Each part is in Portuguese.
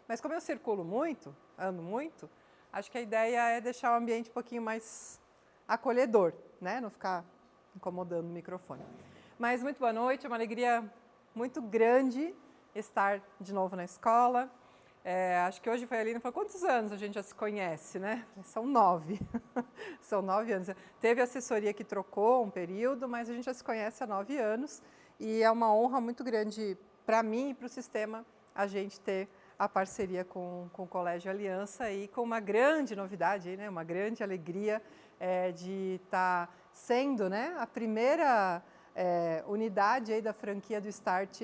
Mas como eu circulo muito, ando muito, acho que a ideia é deixar o ambiente um pouquinho mais acolhedor, né? Não ficar incomodando o microfone. Mas muito boa noite, é uma alegria muito grande estar de novo na escola. Acho que hoje foi ali, não foi quantos anos a gente já se conhece, né? São 9. São 9 anos. Teve assessoria que trocou um período, mas a gente já se conhece há 9 anos e é uma honra muito grande para mim e para o sistema a gente ter a parceria com o Colégio Aliança e com uma grande novidade, né? Uma grande alegria de estar sendo, né, a primeira unidade aí da franquia do Start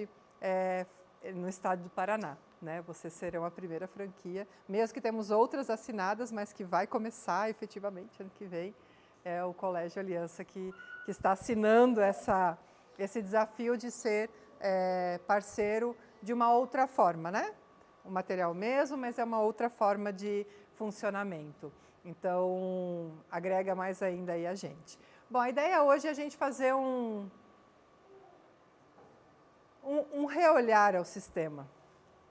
no estado do Paraná. Né, vocês serão a primeira franquia, mesmo que temos outras assinadas, mas que vai começar efetivamente ano que vem, é o Colégio Aliança que está assinando esse desafio de ser parceiro de uma outra forma, né? O material mesmo, mas é uma outra forma de funcionamento. Então, agrega mais ainda aí a gente. Bom, a ideia hoje é a gente fazer um reolhar ao sistema.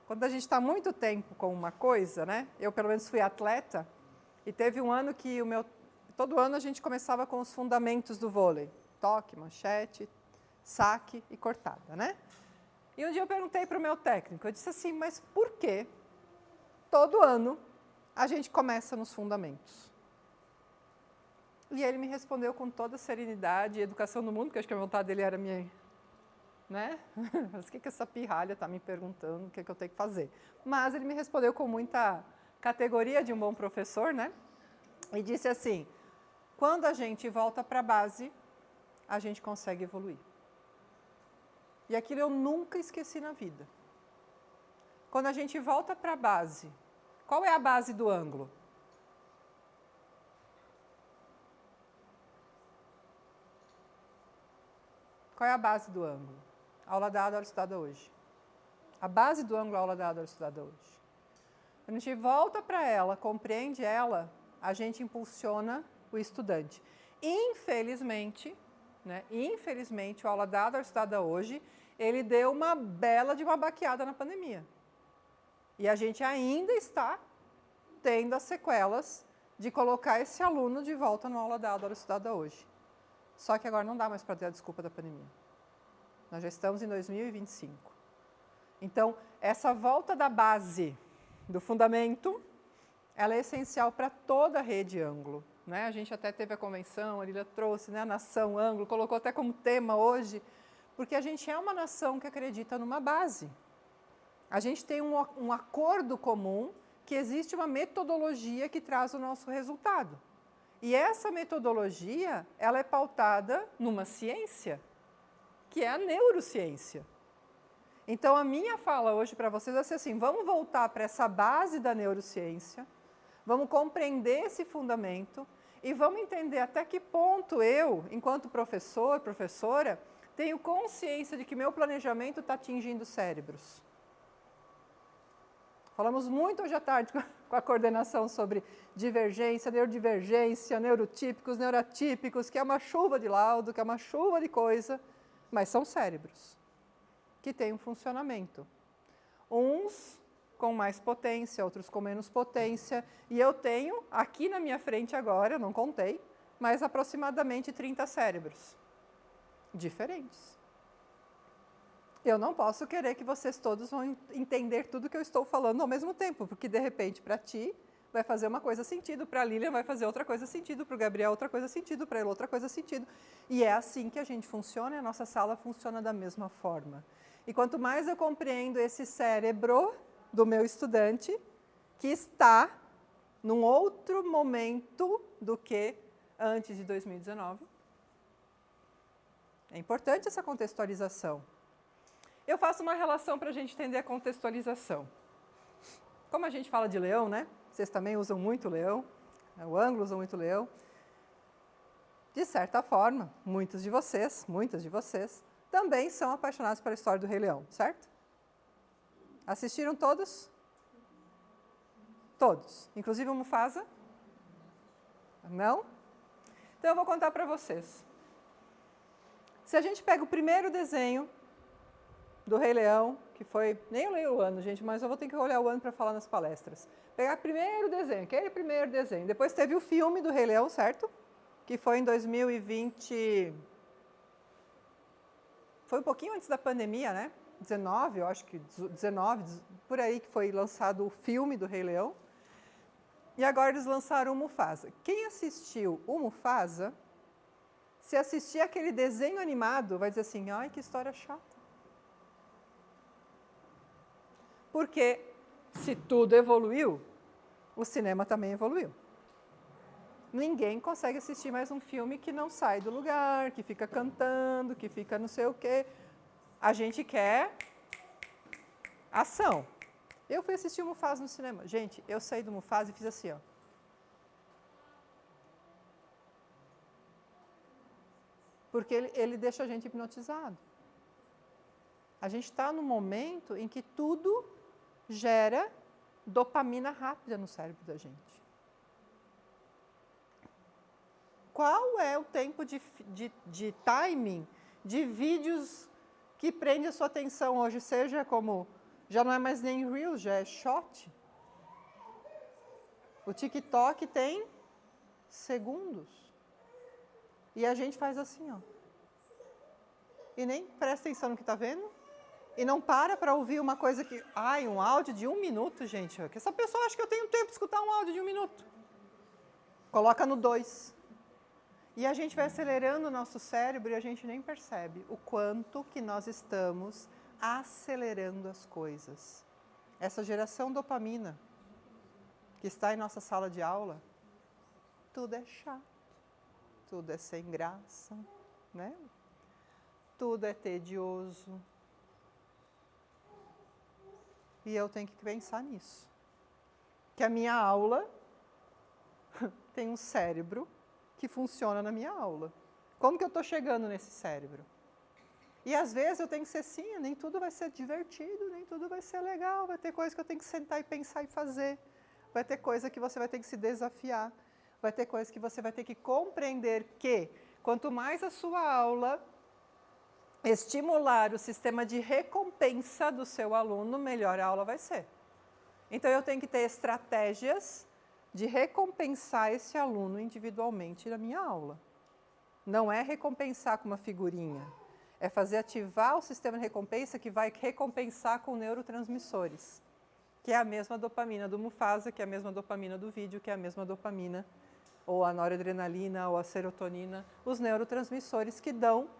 Quando a gente está muito tempo com uma coisa, né? Eu pelo menos fui atleta e teve um ano que todo ano a gente começava com os fundamentos do vôlei, toque, manchete, saque e cortada, né? E um dia eu perguntei para o meu técnico, eu disse assim, mas por que todo ano a gente começa nos fundamentos? E ele me respondeu com toda serenidade e educação do mundo, que acho que a vontade dele era minha, né? Mas o que essa pirralha está me perguntando, o que eu tenho que fazer? Mas ele me respondeu com muita categoria de um bom professor, né? E disse assim, quando a gente volta para a base, a gente consegue evoluir. E aquilo eu nunca esqueci na vida. Quando a gente volta para a base, qual é a base do ângulo? Qual é a base do ângulo? Aula dada, aula estudada hoje. A base do ângulo, aula dada, aula estudada hoje. Quando a gente volta para ela, compreende ela, a gente impulsiona o estudante. Infelizmente, né, o aula dada, aula estudada hoje, ele deu uma bela de uma baqueada na pandemia. E a gente ainda está tendo as sequelas de colocar esse aluno de volta no aula dada, aula estudada hoje. Só que agora não dá mais para ter a desculpa da pandemia. Nós já estamos em 2025. Então, essa volta da base, do fundamento, ela é essencial para toda a rede ângulo. Né? A gente até teve a convenção, a Lília trouxe, né, a nação ângulo, colocou até como tema hoje, porque a gente é uma nação que acredita numa base. A gente tem um acordo comum que existe uma metodologia que traz o nosso resultado. E essa metodologia, ela é pautada numa ciência, que é a neurociência. Então, a minha fala hoje para vocês vai ser assim, vamos voltar para essa base da neurociência, vamos compreender esse fundamento e vamos entender até que ponto eu, enquanto professor, professora, tenho consciência de que meu planejamento está atingindo cérebros. Falamos muito hoje à tarde com a coordenação sobre divergência, neurodivergência, neurotípicos, neuroatípicos, que é uma chuva de laudo, que é uma chuva de coisa, mas são cérebros que têm um funcionamento. Uns com mais potência, outros com menos potência, e eu tenho aqui na minha frente agora, eu não contei, mas aproximadamente 30 cérebros diferentes. Eu não posso querer que vocês todos vão entender tudo que eu estou falando ao mesmo tempo, porque de repente para ti vai fazer uma coisa sentido, para a Lilian vai fazer outra coisa sentido, para o Gabriel outra coisa sentido, para ele outra coisa sentido. E é assim que a gente funciona e a nossa sala funciona da mesma forma. E quanto mais eu compreendo esse cérebro do meu estudante, que está num outro momento do que antes de 2019, é importante essa contextualização. Eu faço uma relação para a gente entender a contextualização. Como a gente fala de leão, né? Vocês também usam muito leão, o ângulo usa muito leão. De certa forma, muitas de vocês, também são apaixonados pela história do Rei Leão, certo? Assistiram todos? Todos. Inclusive o Mufasa? Não? Então eu vou contar para vocês. Se a gente pega o primeiro desenho do Rei Leão, que foi... Nem eu leio o ano, gente, mas eu vou ter que olhar o ano para falar nas palestras. Pegar primeiro desenho, aquele primeiro desenho. Depois teve o filme do Rei Leão, certo? Que foi em 2020... Foi um pouquinho antes da pandemia, né? 19, eu acho que 19, por aí que foi lançado o filme do Rei Leão. E agora eles lançaram o Mufasa. Quem assistiu o Mufasa, se assistir aquele desenho animado, vai dizer assim, ai, que história chata. Porque se tudo evoluiu, o cinema também evoluiu. Ninguém consegue assistir mais um filme que não sai do lugar, que fica cantando, que fica não sei o quê. A gente quer ação. Eu fui assistir o Mufasa no cinema. Gente, eu saí do Mufasa e fiz assim, ó. Porque ele deixa a gente hipnotizado. A gente está num momento em que tudo gera dopamina rápida no cérebro da gente. Qual é o tempo de timing de vídeos que prende a sua atenção hoje, seja como... Já não é mais nem Reels, já é Short. O TikTok tem segundos. E a gente faz assim, ó. E nem presta atenção no que está vendo. E não para ouvir uma coisa que... Ai, um áudio de 1 minuto, gente. Que essa pessoa acha que eu tenho tempo de escutar um áudio de 1 minuto. Coloca no 2. E a gente vai acelerando o nosso cérebro e a gente nem percebe o quanto que nós estamos acelerando as coisas. Essa geração dopamina que está em nossa sala de aula, tudo é chato, tudo é sem graça, né? Tudo é tedioso. E eu tenho que pensar nisso. Que a minha aula tem um cérebro que funciona na minha aula. Como que eu estou chegando nesse cérebro? E às vezes eu tenho que ser sim, nem tudo vai ser divertido, nem tudo vai ser legal, vai ter coisa que eu tenho que sentar e pensar e fazer, vai ter coisa que você vai ter que se desafiar, vai ter coisa que você vai ter que compreender que, quanto mais a sua aula estimular o sistema de recompensa do seu aluno, melhor a aula vai ser. Então eu tenho que ter estratégias de recompensar esse aluno individualmente na minha aula. Não é recompensar com uma figurinha. É fazer ativar o sistema de recompensa que vai recompensar com neurotransmissores, que é a mesma dopamina do Mufasa, que é a mesma dopamina do vídeo, que é a mesma dopamina, ou a noradrenalina, ou a serotonina, os neurotransmissores que dão,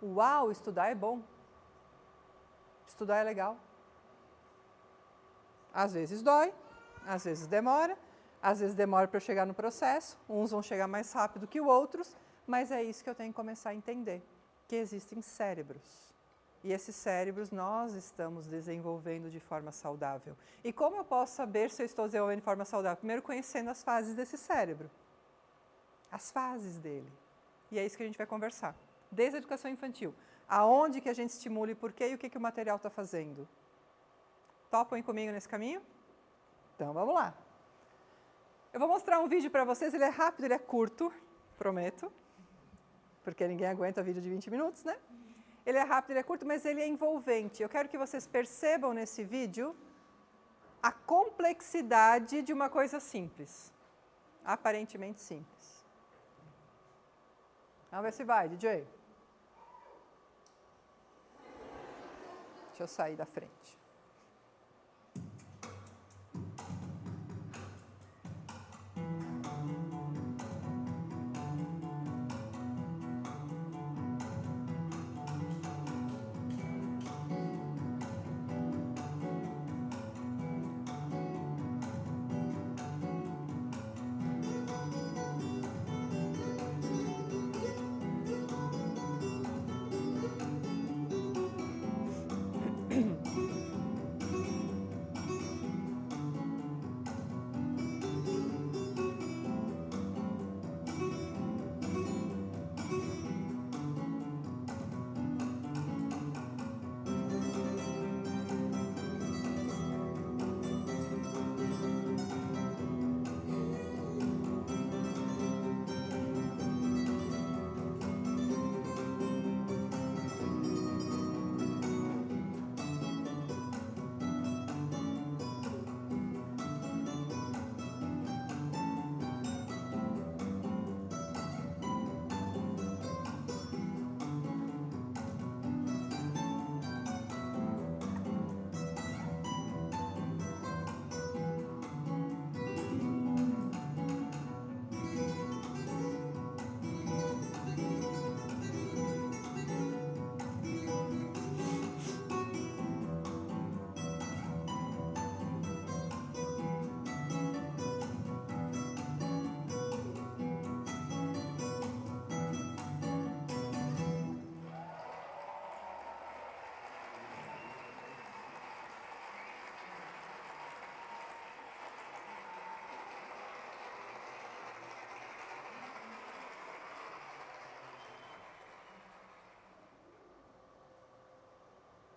uau, estudar é bom, estudar é legal. Às vezes dói, às vezes demora para eu chegar no processo, uns vão chegar mais rápido que outros, mas é isso que eu tenho que começar a entender. Que existem cérebros. E esses cérebros nós estamos desenvolvendo de forma saudável. E como eu posso saber se eu estou desenvolvendo de forma saudável? Primeiro, conhecendo as fases desse cérebro. As fases dele. E é isso que a gente vai conversar. Desde a educação infantil. Aonde que a gente estimula e por quê e o que, que o material está fazendo. Topam comigo nesse caminho? Então, vamos lá. Eu vou mostrar um vídeo para vocês. Ele é rápido, ele é curto, prometo. Porque ninguém aguenta vídeo de 20 minutos, né? Ele é rápido, ele é curto, mas ele é envolvente. Eu quero que vocês percebam nesse vídeo a complexidade de uma coisa simples. Aparentemente simples. Vamos ver se vai, DJ. Deixa eu sair da frente.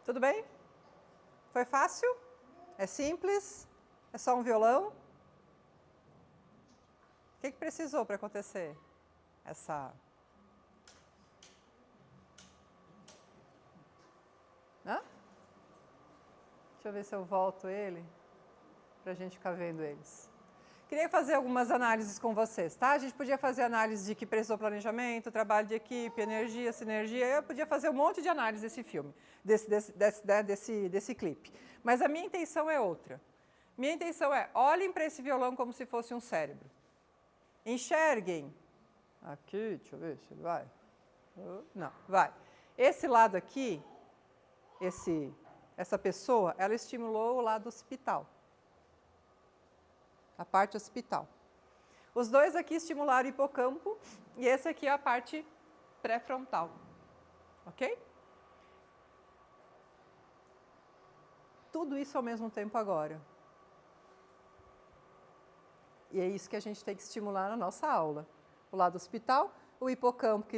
Tudo bem? Foi fácil? É simples? É só um violão? O que precisou para acontecer essa... Hã? Deixa eu ver se eu volto ele, para a gente ficar vendo eles. Queria fazer algumas análises com vocês, tá? A gente podia fazer análise de que precisou planejamento, trabalho de equipe, energia, sinergia. Eu podia fazer um monte de análise desse filme, desse clipe. Mas a minha intenção é outra. Minha intenção é, olhem para esse violão como se fosse um cérebro. Enxerguem. Aqui, deixa eu ver se ele vai. Não, vai. Esse lado aqui, essa pessoa, ela estimulou o lado occipital. A parte occipital. Os dois aqui estimularam o hipocampo e esse aqui é a parte pré-frontal. Ok? Tudo isso ao mesmo tempo agora. E é isso que a gente tem que estimular na nossa aula. O lado occipital, o hipocampo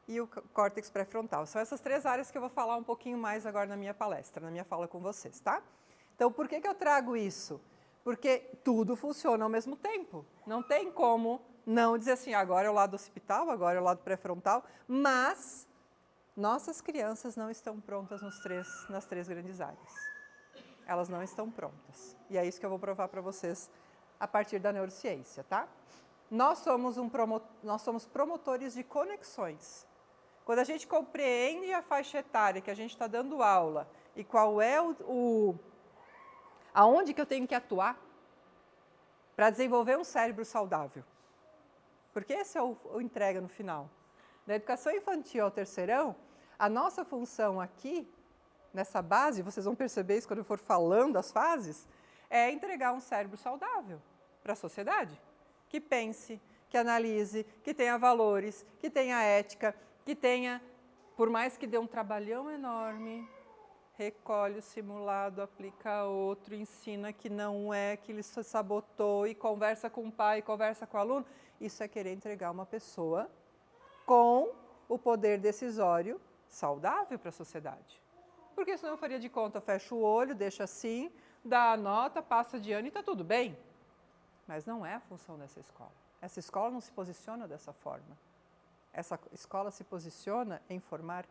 e o córtex pré-frontal. São essas três áreas que eu vou falar um pouquinho mais agora na minha palestra, na minha fala com vocês, tá? Então, por que eu trago isso? Porque tudo funciona ao mesmo tempo. Não tem como não dizer assim, agora é o lado occipital, agora é o lado pré-frontal, mas nossas crianças não estão prontas nas três grandes áreas. Elas não estão prontas. E é isso que eu vou provar para vocês a partir da neurociência, tá? Nós somos promotores de conexões. Quando a gente compreende a faixa etária que a gente está dando aula e qual é aonde que eu tenho que atuar para desenvolver um cérebro saudável. Porque esse é o entrega no final. Da educação infantil ao terceirão, a nossa função aqui, nessa base, vocês vão perceber isso quando eu for falando as fases, é entregar um cérebro saudável para a sociedade. Que pense, que analise, que tenha valores, que tenha ética, que tenha, por mais que dê um trabalhão enorme, recolhe o simulado, aplica outro, ensina que não é, que ele se sabotou e conversa com o pai, conversa com o aluno. Isso é querer entregar uma pessoa com o poder decisório saudável para a sociedade. Porque senão eu faria de conta, fecha o olho, deixa assim, dá a nota, passa de ano e está tudo bem. Mas não é a função dessa escola. Essa escola não se posiciona dessa forma. Essa escola se posiciona em formar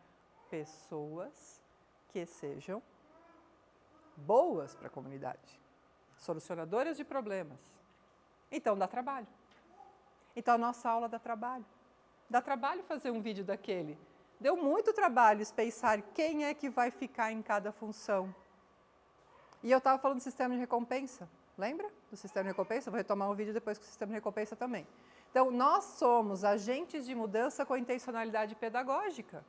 pessoas que sejam boas para a comunidade, solucionadoras de problemas. Então, dá trabalho. Então, a nossa aula dá trabalho. Dá trabalho fazer um vídeo daquele. Deu muito trabalho pensar quem é que vai ficar em cada função. E eu estava falando do sistema de recompensa. Lembra do sistema de recompensa? Vou retomar o vídeo depois com o sistema de recompensa também. Então, nós somos agentes de mudança com intencionalidade pedagógica.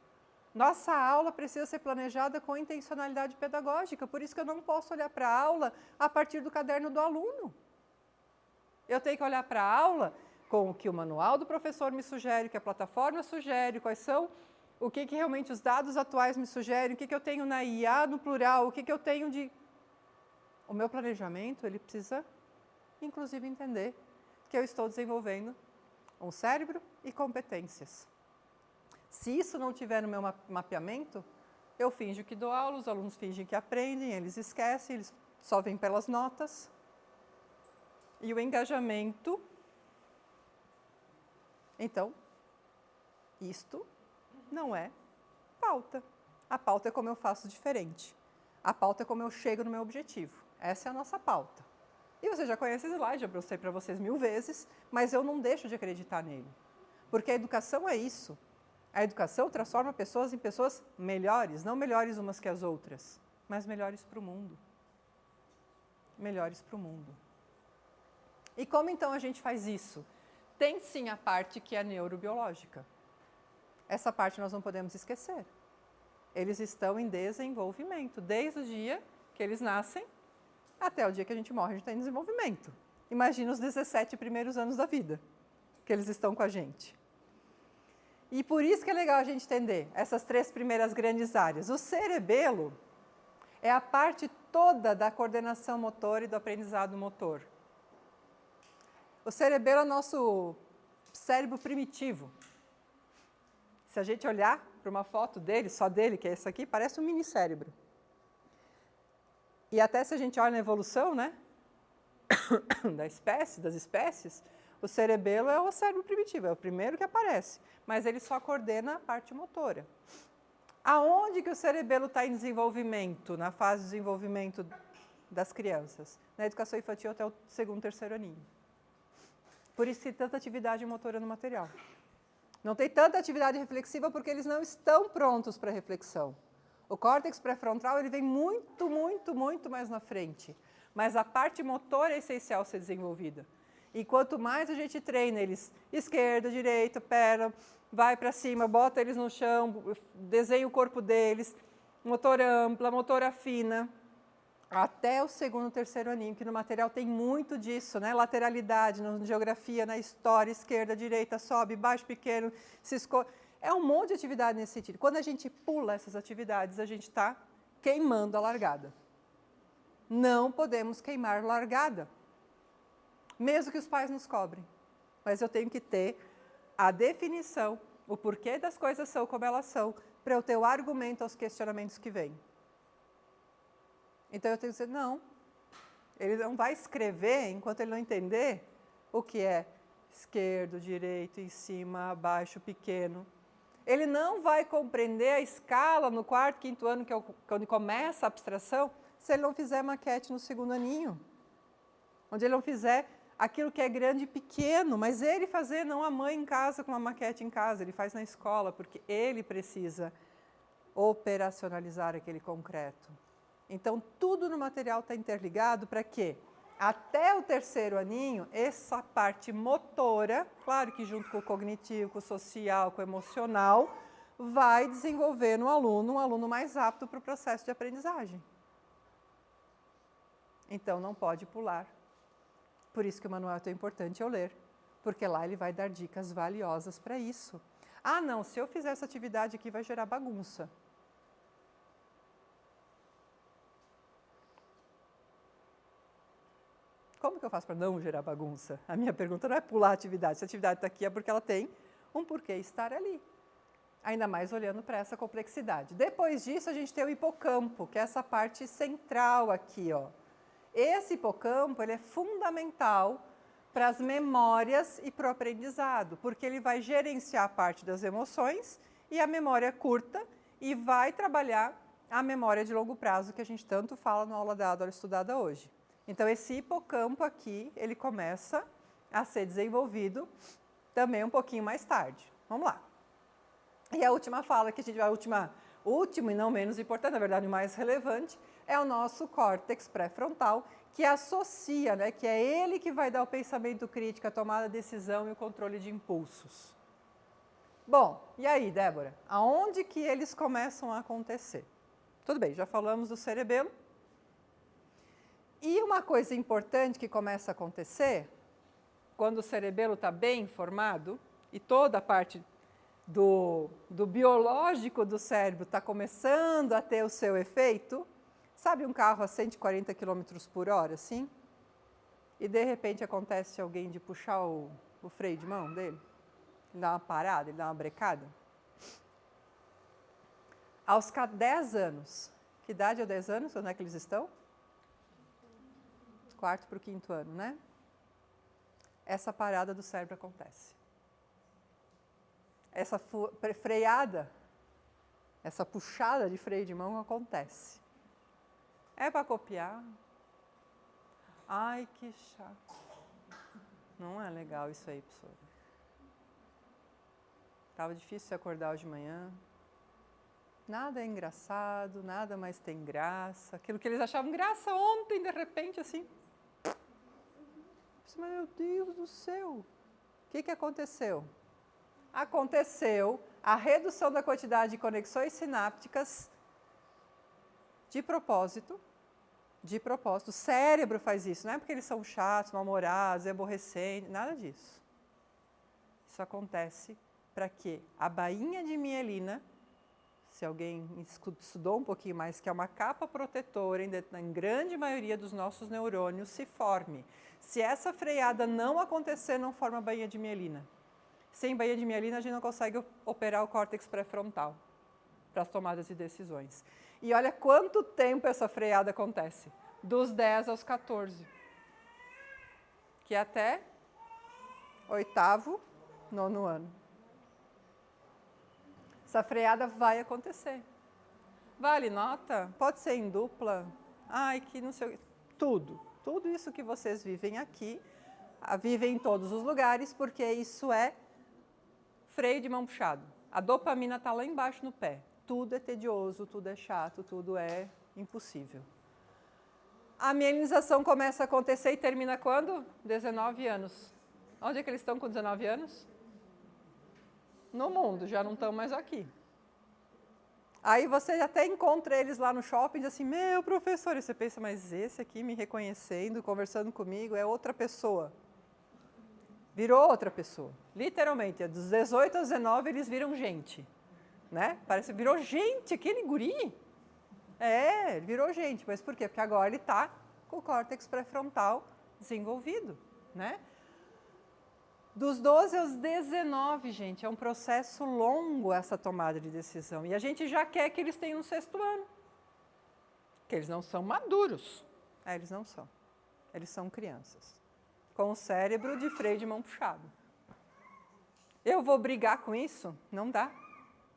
Nossa aula precisa ser planejada com intencionalidade pedagógica, por isso que eu não posso olhar para a aula a partir do caderno do aluno. Eu tenho que olhar para a aula com o que o manual do professor me sugere, o que a plataforma sugere, quais são, o que realmente os dados atuais me sugerem, o que eu tenho na IA no plural, o que eu tenho de... O meu planejamento, ele precisa, inclusive, entender que eu estou desenvolvendo um cérebro e competências. Se isso não tiver no meu mapeamento, eu finjo que dou aula, os alunos fingem que aprendem, eles esquecem, eles só vêm pelas notas. E o engajamento... Então, isto não é pauta. A pauta é como eu faço diferente. A pauta é como eu chego no meu objetivo. Essa é a nossa pauta. E você já conhece esse slide, já mostrei para vocês 1000 vezes, mas eu não deixo de acreditar nele. Porque a educação é isso. A educação transforma pessoas em pessoas melhores, não melhores umas que as outras, mas melhores para o mundo. Melhores para o mundo. E como então a gente faz isso? Tem sim a parte que é neurobiológica. Essa parte nós não podemos esquecer. Eles estão em desenvolvimento, desde o dia que eles nascem até o dia que a gente morre, a gente está em desenvolvimento. Imagina os 17 primeiros anos da vida que eles estão com a gente. E por isso que é legal a gente entender essas três primeiras grandes áreas. O cerebelo é a parte toda da coordenação motora e do aprendizado motor. O cerebelo é o nosso cérebro primitivo. Se a gente olhar para uma foto dele, só dele, que é essa aqui, parece um mini cérebro. E até se a gente olha na evolução, né, das espécies, o cerebelo é o cérebro primitivo, é o primeiro que aparece, mas ele só coordena a parte motora. Aonde que o cerebelo está em desenvolvimento, na fase de desenvolvimento das crianças? Na educação infantil até o segundo, terceiro aninho. Por isso que tem tanta atividade motora no material. Não tem tanta atividade reflexiva porque eles não estão prontos para reflexão. O córtex pré-frontal ele vem muito, muito, muito mais na frente. Mas a parte motora é essencial ser desenvolvida. E quanto mais a gente treina eles, esquerda, direita, perna, vai para cima, bota eles no chão, desenha o corpo deles, motora ampla, motora fina, até o segundo, terceiro aninho, que no material tem muito disso, né? Lateralidade, na geografia, na história, esquerda, direita, sobe, baixo, pequeno, se esconde. É um monte de atividade nesse sentido. Quando a gente pula essas atividades, a gente está queimando a largada. Não podemos queimar largada, mesmo que os pais nos cobrem. Mas eu tenho que ter a definição, o porquê das coisas são como elas são, para eu ter o argumento aos questionamentos que vêm. Então eu tenho que dizer, não, ele não vai escrever enquanto ele não entender o que é esquerdo, direito, em cima, abaixo, pequeno. Ele não vai compreender a escala no quarto, quinto ano, que é quando começa a abstração, se ele não fizer maquete no segundo aninho. Onde ele não fizer aquilo que é grande e pequeno, mas ele fazer, não a mãe em casa com uma maquete em casa, ele faz na escola, porque ele precisa operacionalizar aquele concreto. Então, tudo no material está interligado para quê? Até o terceiro aninho, essa parte motora, claro que junto com o cognitivo, com o social, com o emocional, vai desenvolver no aluno um aluno mais apto para o processo de aprendizagem. Então, não pode pular. Por isso que o manual é tão importante eu ler, porque lá ele vai dar dicas valiosas para isso. Ah, não, se eu fizer essa atividade aqui vai gerar bagunça. Como que eu faço para não gerar bagunça? A minha pergunta não é pular a atividade. Se a atividade está aqui é porque ela tem um porquê estar ali. Ainda mais olhando para essa complexidade. Depois disso, a gente tem o hipocampo, que é essa parte central aqui, ó. Esse hipocampo ele é fundamental para as memórias e para o aprendizado, porque ele vai gerenciar a parte das emoções e a memória curta e vai trabalhar a memória de longo prazo que a gente tanto fala na aula dada, aula estudada hoje. Então, esse hipocampo aqui, ele começa a ser desenvolvido também um pouquinho mais tarde. Vamos lá. E a última fala que a gente vai, último e não menos importante, na verdade o mais relevante, é o nosso córtex pré-frontal, que associa, né, que é ele que vai dar o pensamento crítico, a tomada de decisão e o controle de impulsos. Bom, e aí, Débora? Aonde que eles começam a acontecer? Tudo bem, já falamos do cerebelo. E uma coisa importante que começa a acontecer, quando o cerebelo está bem formado, e toda a parte do biológico do cérebro está começando a ter o seu efeito, sabe um carro a 140 km por hora, assim? E de repente acontece alguém de puxar o freio de mão dele? Ele dá uma parada, ele dá uma brecada? Aos 10 anos, que idade é 10 anos? Onde é que eles estão? Quarto para o quinto ano, né? Essa parada do cérebro acontece. Essa freada, essa puxada de freio de mão acontece. É para copiar? Ai, que chato. Não é legal isso aí, professora. Estava difícil se acordar hoje de manhã. Nada é engraçado, nada mais tem graça. Aquilo que eles achavam graça ontem, de repente, assim. Meu Deus do céu, o que aconteceu? Aconteceu a redução da quantidade de conexões sinápticas de propósito. O cérebro faz isso, não é porque eles são chatos, mal-humorados, aborrecentes, nada disso. Isso acontece para que a bainha de mielina, se alguém estudou um pouquinho mais, que é uma capa protetora em grande maioria dos nossos neurônios, se forme. Se essa freada não acontecer, não forma bainha de mielina. Sem bainha de mielina, a gente não consegue operar o córtex pré-frontal para as tomadas de decisões. E olha quanto tempo essa freada acontece. Dos 10 aos 14. Que é até 8º, 9º ano. Essa freada vai acontecer. Vale nota? Pode ser em dupla? Ai, que não sei o que. Tudo isso que vocês vivem aqui, vivem em todos os lugares, porque isso é freio de mão puxado. A dopamina está lá embaixo no pé. Tudo é tedioso, tudo é chato, tudo é impossível. A mielinização começa a acontecer e termina quando? 19 anos. Onde é que eles estão com 19 anos? No mundo, já não estão mais aqui. Aí você até encontra eles lá no shopping e diz assim, meu professor, e você pensa, mas esse aqui me reconhecendo, conversando comigo, é outra pessoa. Virou outra pessoa. Literalmente, dos 18 aos 19 eles viram gente. Né? Parece que virou gente, aquele guri. É, ele virou gente, mas por quê? Porque agora ele está com o córtex pré-frontal desenvolvido, né? Dos 12 aos 19, gente, é um processo longo essa tomada de decisão. E a gente já quer que eles tenham um 6º ano. Porque eles não são maduros. Eles não são. Eles são crianças. Com o cérebro de freio de mão puxado. Eu vou brigar com isso? Não dá.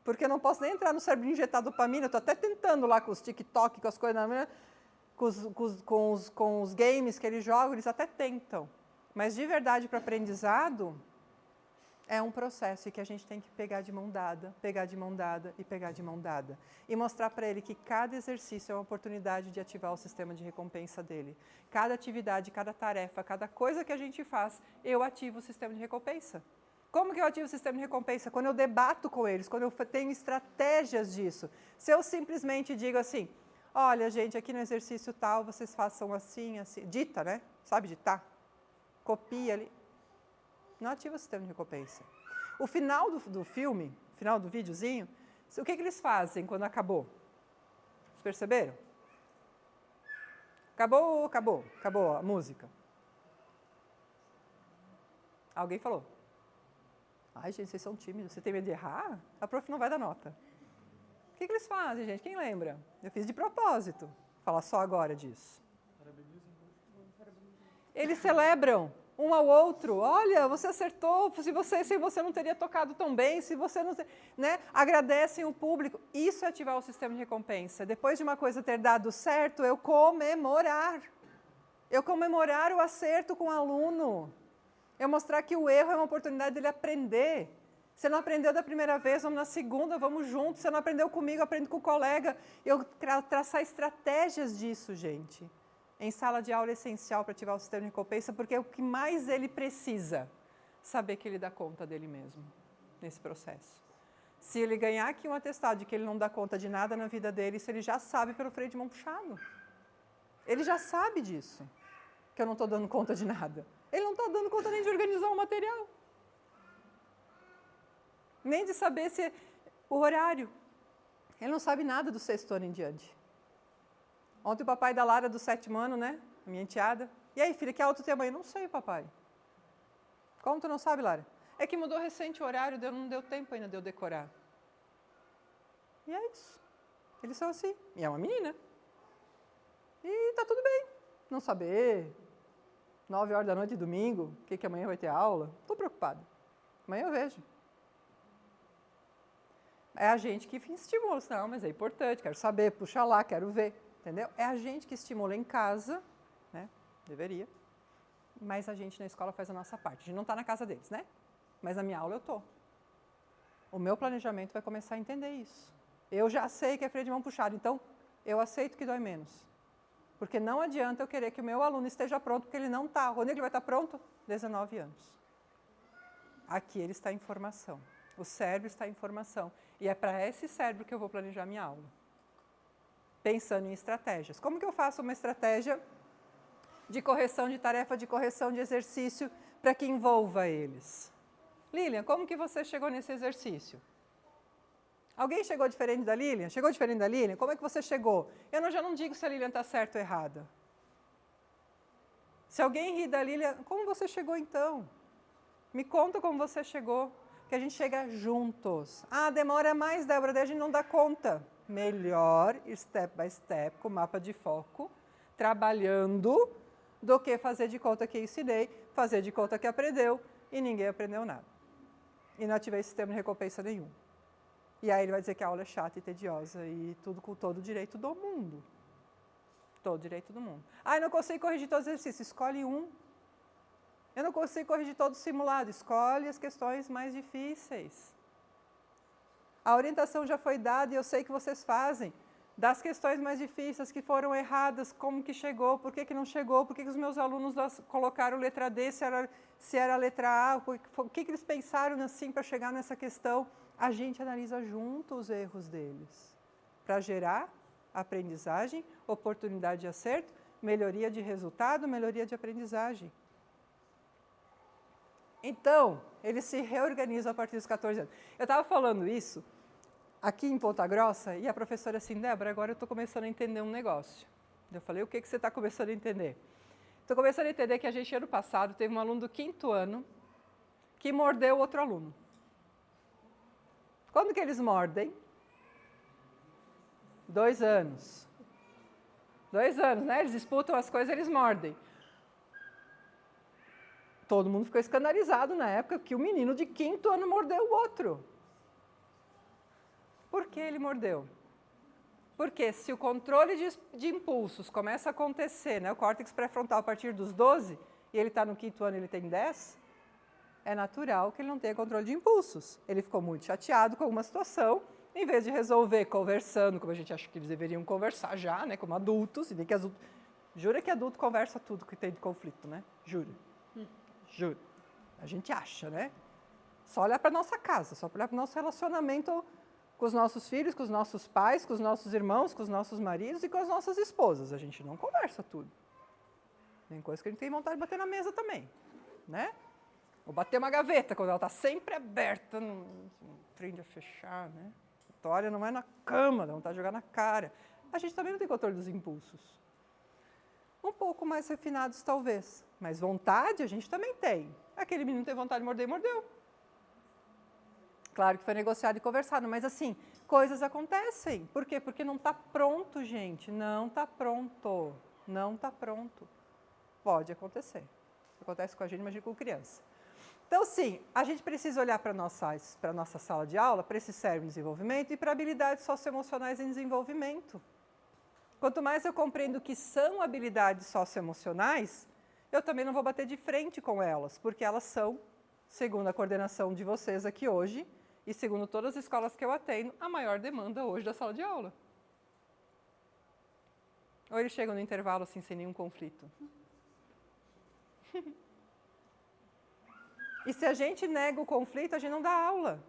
Porque eu não posso nem entrar no cérebro e injetar dopamina. Eu estou até tentando lá com os TikTok, com as coisas, com os games que eles jogam, eles até tentam. Mas de verdade, para aprendizado, é um processo que a gente tem que pegar de mão dada, pegar de mão dada e pegar de mão dada. E mostrar para ele que cada exercício é uma oportunidade de ativar o sistema de recompensa dele. Cada atividade, cada tarefa, cada coisa que a gente faz, eu ativo o sistema de recompensa. Como que eu ativo o sistema de recompensa? Quando eu debato com eles, quando eu tenho estratégias disso. Se eu simplesmente digo assim, olha, gente, aqui no exercício tal, vocês façam assim, assim. Dita, né? Sabe ditar? Copia ali. Não ativa o sistema de recompensa. O final do filme, o final do videozinho, o que eles fazem quando acabou? Vocês perceberam? Acabou a música. Alguém falou. Ai, gente, vocês são tímidos, você tem medo de errar? A prof não vai dar nota. O que eles fazem, gente? Quem lembra? Eu fiz de propósito, falar só agora disso. Eles celebram um ao outro. Olha, você acertou, sem você não teria tocado tão bem, se você não... Né? Agradecem o público. Isso é ativar o sistema de recompensa. Depois de uma coisa ter dado certo, eu comemorar. Eu comemorar o acerto com o aluno. Eu mostrar que o erro é uma oportunidade dele aprender. Você não aprendeu da primeira vez, vamos na segunda, vamos juntos. Você não aprendeu comigo, aprende com o colega. Eu traçar estratégias disso, gente. Em sala de aula é essencial para ativar o sistema de recompensa, porque é o que mais ele precisa. Saber que ele dá conta dele mesmo, nesse processo. Se ele ganhar aqui um atestado de que ele não dá conta de nada na vida dele, isso ele já sabe pelo freio de mão puxado. Ele já sabe disso, que eu não estou dando conta de nada. Ele não está dando conta nem de organizar o material. Nem de saber se o horário. Ele não sabe nada do 6º ano em diante. Ontem o papai da Lara, do 7º ano, né? A minha enteada. E aí, filha, que aula tu tem amanhã? Não sei, papai. Como tu não sabe, Lara? É que mudou recente o horário, não deu tempo ainda de eu decorar. E é isso. Eles são assim. E é uma menina. E tá tudo bem. Não saber... 9 horas da noite, domingo, que amanhã vai ter aula. Estou preocupada. Amanhã eu vejo. É a gente que estimula. Não, mas é importante, quero saber, puxa lá, quero ver. Entendeu? É a gente que estimula em casa, né? Deveria. Mas a gente na escola faz a nossa parte. A gente não está na casa deles, né? Mas na minha aula eu estou. O meu planejamento vai começar a entender isso. Eu já sei que é freio de mão puxado, então eu aceito que dói menos. Porque não adianta eu querer que o meu aluno esteja pronto, porque ele não está. Quando ele vai estar pronto? 19 anos. Aqui ele está em formação. O cérebro está em formação. E é para esse cérebro que eu vou planejar minha aula. Pensando em estratégias. Como que eu faço uma estratégia de correção de tarefa, de correção de exercício, para que envolva eles? Lilian, como que você chegou nesse exercício? Alguém chegou diferente da Lilian? Chegou diferente da Lilian? Como é que você chegou? Eu já não digo se a Lilian está certa ou errada. Se alguém ri da Lilian, como você chegou então? Me conta como você chegou, que a gente chega juntos. Ah, demora mais, Débora, daí a gente não dá conta. melhor, step by step, com mapa de foco, trabalhando, do que fazer de conta que ensinei, fazer de conta que aprendeu e ninguém aprendeu nada. E não ativei sistema de recompensa nenhum. E aí ele vai dizer que a aula é chata e tediosa e tudo com todo o direito do mundo. Todo o direito do mundo. Ah, eu não consigo corrigir todos os exercícios. Escolhe um. Eu não consigo corrigir todo o simulado. Escolhe as questões mais difíceis. A orientação já foi dada e eu sei que vocês fazem. Das questões mais difíceis que foram erradas, como que chegou, por que não chegou, por que os meus alunos colocaram letra D se era letra A, o que eles pensaram assim para chegar nessa questão. A gente analisa junto os erros deles, para gerar aprendizagem, oportunidade de acerto, melhoria de resultado, melhoria de aprendizagem. Então, eles se reorganizam a partir dos 14 anos. Eu estava falando isso aqui em Ponta Grossa e a professora assim, Débora, agora eu estou começando a entender um negócio. Eu falei, o que você está começando a entender? Estou começando a entender que a gente, ano passado, teve um aluno do 5º ano que mordeu outro aluno. Quando que eles mordem? 2 anos. 2 anos, né? Eles disputam as coisas, eles mordem. Todo mundo ficou escandalizado na época que o menino de 5º ano mordeu o outro. Por que ele mordeu? Porque se o controle de impulsos começa a acontecer, né, o córtex pré-frontal a partir dos 12, e ele está no 5º ano e ele tem 10, é natural que ele não tenha controle de impulsos. Ele ficou muito chateado com uma situação, em vez de resolver conversando, como a gente acha que eles deveriam conversar já, né, como adultos, e nem que adulto, jura que adulto conversa tudo que tem de conflito, né? Juro. Juro. A gente acha, né? Só olhar para a nossa casa, só olhar para o nosso relacionamento com os nossos filhos, com os nossos pais, com os nossos irmãos, com os nossos maridos e com as nossas esposas. A gente não conversa tudo. Tem coisa que a gente tem vontade de bater na mesa também, né? Ou bater uma gaveta quando ela está sempre aberta, não aprende a fechar, né? A olha não é na cama, dá vontade de jogar na cara. A gente também não tem controle dos impulsos. Um pouco mais refinados, talvez. Mas vontade a gente também tem. Aquele menino tem vontade de morder, mordeu. Claro que foi negociado e conversado, mas assim, coisas acontecem. Por quê? Porque não está pronto, gente. Não está pronto. Não está pronto. Pode acontecer. Acontece com a gente, imagina com criança. Então, sim, a gente precisa olhar para a nossa sala de aula, para esse cérebro em desenvolvimento e para habilidades socioemocionais em desenvolvimento. Quanto mais eu compreendo que são habilidades socioemocionais, eu também não vou bater de frente com elas, porque elas são, segundo a coordenação de vocês aqui hoje, e segundo todas as escolas que eu atendo, a maior demanda hoje da sala de aula. Ou eles chegam no intervalo assim, sem nenhum conflito. E se a gente nega o conflito, a gente não dá aula.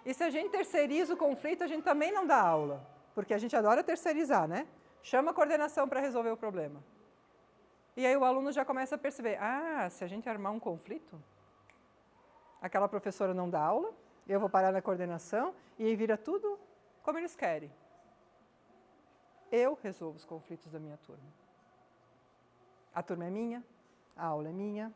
E se a gente terceiriza o conflito, a gente também não dá aula. Porque a gente adora terceirizar, né? Chama a coordenação para resolver o problema. E aí o aluno já começa a perceber, se a gente armar um conflito, aquela professora não dá aula, eu vou parar na coordenação e aí vira tudo como eles querem. Eu resolvo os conflitos da minha turma. A turma é minha, a aula é minha.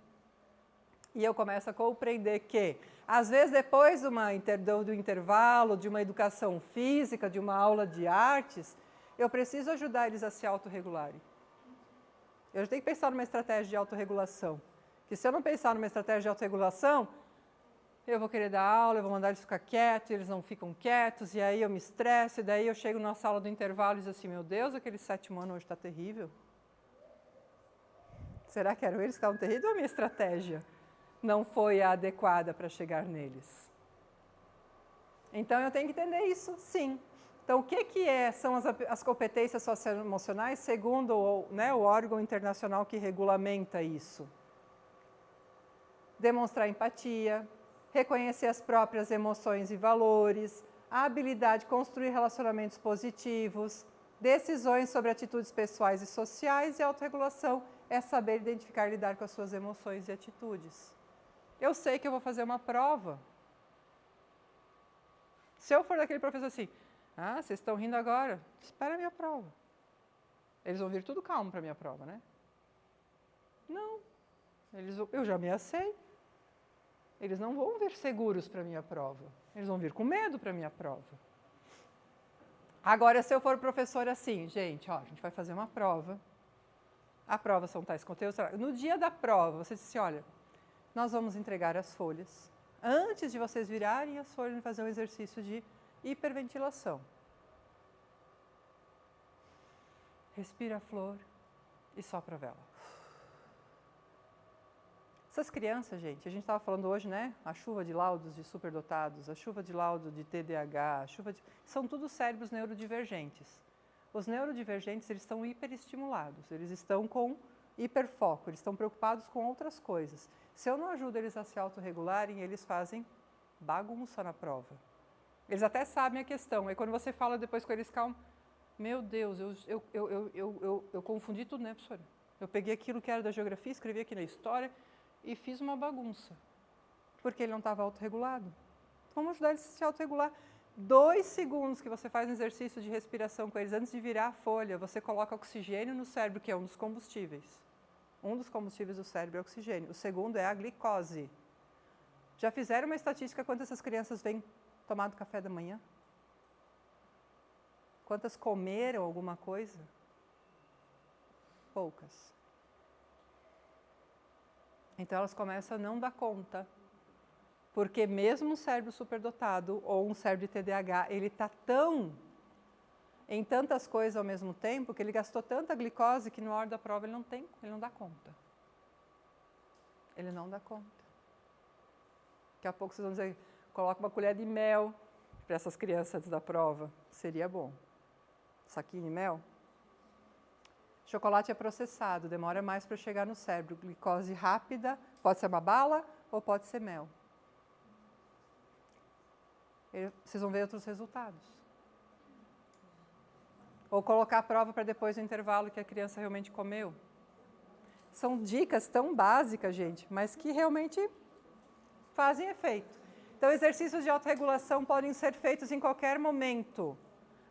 E eu começo a compreender que, às vezes, depois do intervalo, de uma educação física, de uma aula de artes, eu preciso ajudar eles a se autorregularem. Eu tenho que pensar numa estratégia de autorregulação. Que se eu não pensar numa estratégia de autorregulação, eu vou querer dar aula, eu vou mandar eles ficar quietos, eles não ficam quietos, e aí eu me estresso, e daí eu chego na sala do intervalo e digo assim, meu Deus, aquele 7º ano hoje está terrível. Será que eram eles que estavam terríveis ou a minha estratégia não foi a adequada para chegar neles? Então, eu tenho que entender isso, sim. Então, o que são as competências socioemocionais segundo o órgão internacional que regulamenta isso? Demonstrar empatia, reconhecer as próprias emoções e valores, a habilidade de construir relacionamentos positivos, decisões sobre atitudes pessoais e sociais e autorregulação é saber identificar e lidar com as suas emoções e atitudes. Eu sei que eu vou fazer uma prova. Se eu for daquele professor assim, vocês estão rindo agora, espera a minha prova. Eles vão vir tudo calmo para a minha prova, né? Não, eu já ameacei. Eles não vão vir seguros para a minha prova. Eles vão vir com medo para a minha prova. Agora, se eu for professora assim, gente, ó, a gente vai fazer uma prova. A prova são tais conteúdos. No dia da prova, você diz assim, olha, nós vamos entregar as folhas. Antes de vocês virarem as folhas e fazer um exercício de hiperventilação. Respira a flor e sopra a vela. Essas crianças, gente, a gente estava falando hoje, né? A chuva de laudos de superdotados, a chuva de laudo de TDAH, são tudo cérebros neurodivergentes. Os neurodivergentes, eles estão hiperestimulados, eles estão com hiperfoco, eles estão preocupados com outras coisas. Se eu não ajudo eles a se autorregularem, eles fazem bagunça na prova. Eles até sabem a questão, aí quando você fala depois com eles, calma, meu Deus, eu confundi tudo, né, professora? Eu peguei aquilo que era da geografia, escrevi aqui na história e fiz uma bagunça, porque ele não estava autorregulado. Vamos ajudar eles a se autorregular. 2 segundos que você faz um exercício de respiração com eles, antes de virar a folha, você coloca oxigênio no cérebro, que é um dos combustíveis. Um dos combustíveis do cérebro é oxigênio. O segundo é a glicose. Já fizeram uma estatística quantas essas crianças vêm tomado café da manhã? Quantas comeram alguma coisa? Poucas. Então elas começam a não dar conta. Porque mesmo um cérebro superdotado ou um cérebro de TDAH, ele está tão em tantas coisas ao mesmo tempo que ele gastou tanta glicose que na hora da prova ele não dá conta. Ele não dá conta. Daqui a pouco vocês vão dizer, coloca uma colher de mel para essas crianças antes da prova. Seria bom. Saquinho de mel. Chocolate é processado, demora mais para chegar no cérebro. Glicose rápida, pode ser uma bala ou pode ser mel. Vocês vão ver outros resultados. Ou colocar a prova para depois do intervalo que a criança realmente comeu. São dicas tão básicas, gente, mas que realmente fazem efeito. Então, exercícios de autorregulação podem ser feitos em qualquer momento.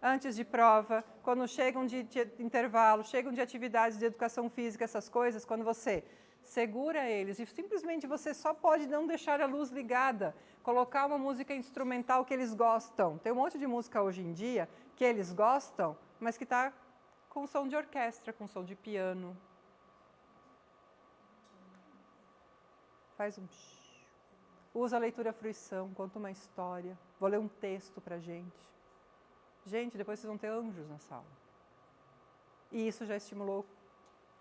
Antes de prova, quando chegam de intervalo, chegam de atividades de educação física, essas coisas, quando você segura eles e simplesmente você só pode não deixar a luz ligada, colocar uma música instrumental que eles gostam. Tem um monte de música hoje em dia que eles gostam, mas que está com som de orquestra, com som de piano. Faz um... Usa a leitura-fruição, conta uma história. Vou ler um texto para a gente. Gente, depois vocês vão ter anjos na sala. E isso já estimulou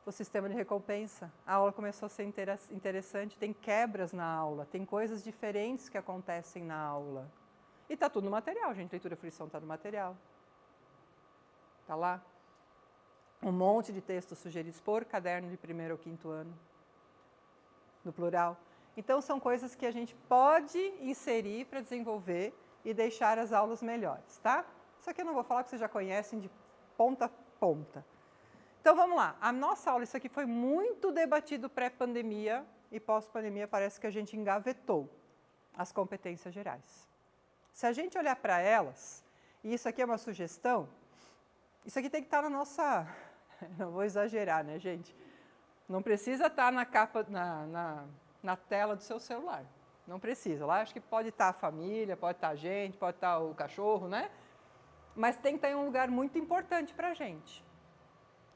o sistema de recompensa. A aula começou a ser interessante, tem quebras na aula, tem coisas diferentes que acontecem na aula. E está tudo no material, gente. Leitura-fruição está no material. Está lá. Um monte de textos sugeridos por caderno de 1º ou 5º ano. No plural. Então, são coisas que a gente pode inserir para desenvolver e deixar as aulas melhores, tá? Isso aqui eu não vou falar, porque vocês já conhecem de ponta a ponta. Então, vamos lá. A nossa aula, isso aqui foi muito debatido pré-pandemia e pós-pandemia parece que a gente engavetou as competências gerais. Se a gente olhar para elas, e isso aqui é uma sugestão, isso aqui tem que estar na nossa... Não vou exagerar, né, gente? Não precisa estar na capa, na tela do seu celular. Não precisa. Lá acho que pode estar a família, pode estar a gente, pode estar o cachorro, né? Mas tem que estar em um lugar muito importante para a gente.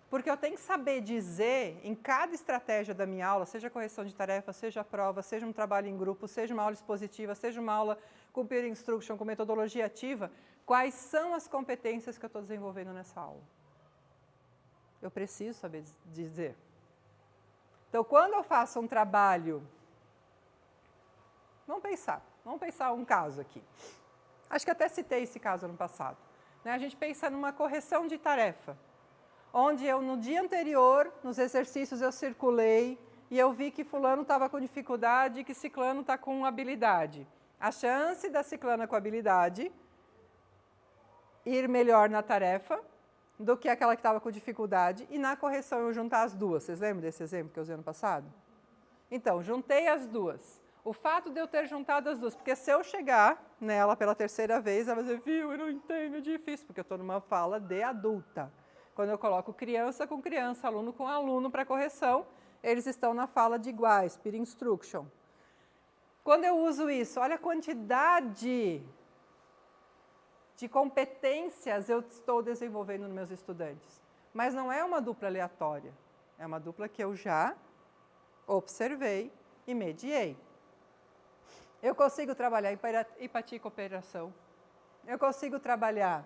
Porque eu tenho que saber dizer, em cada estratégia da minha aula, seja correção de tarefa, seja prova, seja um trabalho em grupo, seja uma aula expositiva, seja uma aula com peer instruction, com metodologia ativa, quais são as competências que eu estou desenvolvendo nessa aula. Eu preciso saber dizer. Então, quando eu faço um trabalho... Vamos pensar um caso aqui. Acho que até citei esse caso ano passado. A gente pensa numa correção de tarefa, onde eu, no dia anterior, nos exercícios, eu circulei e eu vi que fulano estava com dificuldade e que ciclano está com habilidade. A chance da ciclana com habilidade ir melhor na tarefa do que aquela que estava com dificuldade e na correção eu juntar as duas. Vocês lembram desse exemplo que eu usei ano passado? Então, juntei as duas. O fato de eu ter juntado as duas, porque se eu chegar nela pela 3ª vez, ela vai dizer, viu, eu não entendo, é difícil, porque eu estou numa fala de adulta. Quando eu coloco criança com criança, aluno com aluno para correção, eles estão na fala de iguais, peer instruction. Quando eu uso isso, olha a quantidade de competências eu estou desenvolvendo nos meus estudantes. Mas não é uma dupla aleatória, é uma dupla que eu já observei e mediei. Eu consigo trabalhar empatia e cooperação, eu consigo trabalhar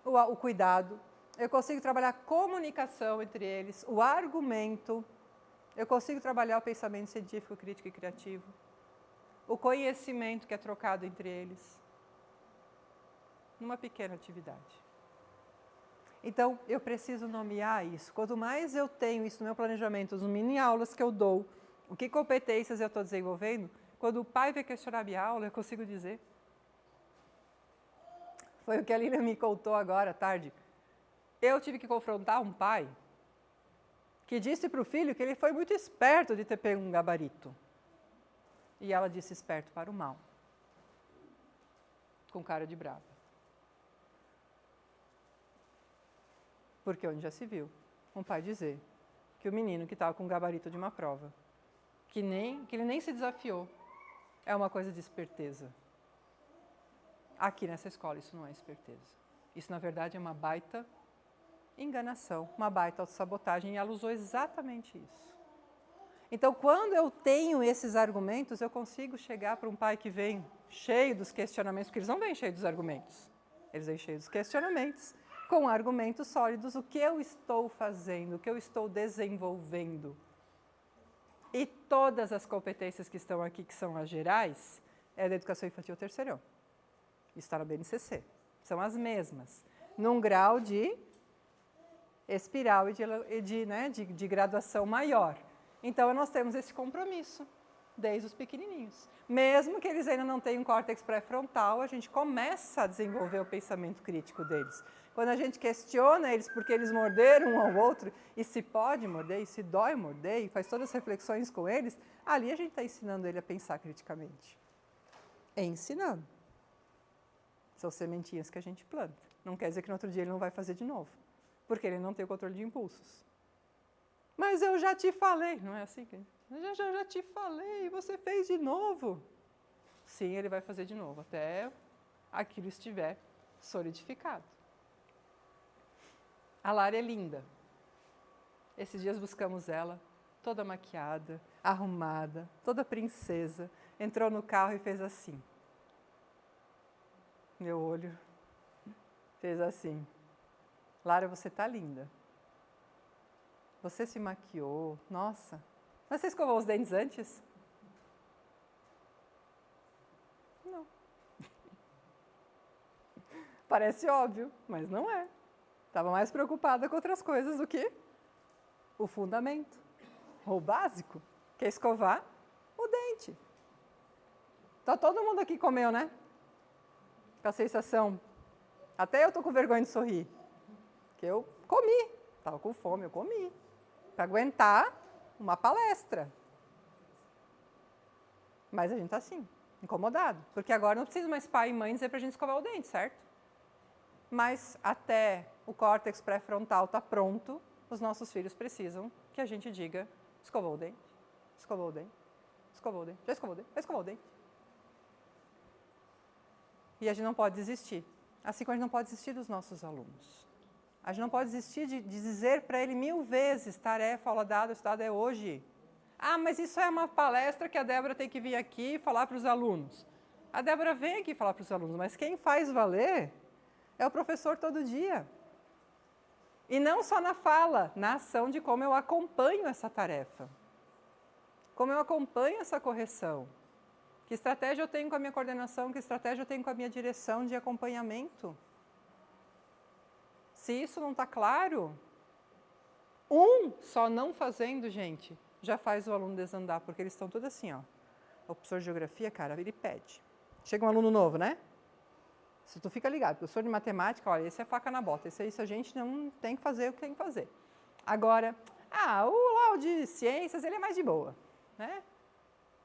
o cuidado, eu consigo trabalhar a comunicação entre eles, o argumento, eu consigo trabalhar o pensamento científico, crítico e criativo, o conhecimento que é trocado entre eles, numa pequena atividade. Então, eu preciso nomear isso. Quanto mais eu tenho isso no meu planejamento, as mini aulas que eu dou, o que competências eu estou desenvolvendo, quando o pai vai questionar a minha aula, eu consigo dizer. Foi o que a Lina me contou agora à tarde. Eu tive que confrontar um pai que disse para o filho que ele foi muito esperto de ter pego um gabarito. E ela disse esperto para o mal. Com cara de brava. Porque onde já se viu um pai dizer que o menino que estava com o gabarito de uma prova, que ele nem se desafiou, é uma coisa de esperteza. Aqui nessa escola isso não é esperteza. Isso, na verdade, é uma baita enganação, uma baita autossabotagem, e ela usou exatamente isso. Então, quando eu tenho esses argumentos, eu consigo chegar para um pai que vem cheio dos questionamentos, porque eles não vêm cheios dos argumentos, eles vêm cheios dos questionamentos, com argumentos sólidos, o que eu estou fazendo, o que eu estou desenvolvendo. E todas as competências que estão aqui, que são as gerais, é da educação infantil terceirão. Isso está na BNCC. São as mesmas, num grau de espiral e de graduação maior. Então, nós temos esse compromisso, desde os pequenininhos. Mesmo que eles ainda não tenham córtex pré-frontal, a gente começa a desenvolver o pensamento crítico deles. Quando a gente questiona eles porque eles morderam um ao outro, e se pode morder, e se dói morder, e faz todas as reflexões com eles, ali a gente está ensinando ele a pensar criticamente. É ensinando. São sementinhas que a gente planta. Não quer dizer que no outro dia ele não vai fazer de novo, porque ele não tem o controle de impulsos. Mas eu já te falei, não é assim? Eu já te falei, você fez de novo. Sim, ele vai fazer de novo, até aquilo estiver solidificado. A Lara é linda. Esses dias buscamos ela, toda maquiada, arrumada, toda princesa. Entrou no carro e fez assim. Meu olho fez assim. Lara, você tá linda. Você se maquiou, nossa. Mas você escovou os dentes antes? Não. Parece óbvio, mas não é. Estava mais preocupada com outras coisas do que o fundamento, o básico, que é escovar o dente. Então, todo mundo aqui comeu, né? Com a sensação, até eu estou com vergonha de sorrir, que eu comi, estava com fome, eu comi, para aguentar uma palestra. Mas a gente está assim, incomodado, porque agora não precisa mais pai e mãe dizer para a gente escovar o dente, certo? Mas até o córtex pré-frontal está pronto, os nossos filhos precisam que a gente diga, escovou o dente, escovou o dente, escovou o dente, já escovou o dente, já escovou o dente. E a gente não pode desistir, assim como a gente não pode desistir dos nossos alunos. A gente não pode desistir de dizer para ele 1000 vezes, tarefa, aula dada, estudada é hoje. Ah, mas isso é uma palestra que a Débora tem que vir aqui e falar para os alunos. A Débora vem aqui falar para os alunos, mas quem faz valer é o professor todo dia. E não só na fala, na ação de como eu acompanho essa tarefa. Como eu acompanho essa correção. Que estratégia eu tenho com a minha coordenação, que estratégia eu tenho com a minha direção de acompanhamento. Se isso não está claro, só não fazendo, gente, já faz o aluno desandar, porque eles estão todos assim, ó. O professor de geografia, cara, ele pede. Chega um aluno novo, né? Se tu fica ligado, professor de matemática, olha, esse é faca na bota, esse a gente não tem que fazer o que tem que fazer. Agora, o de ciências, ele é mais de boa, né?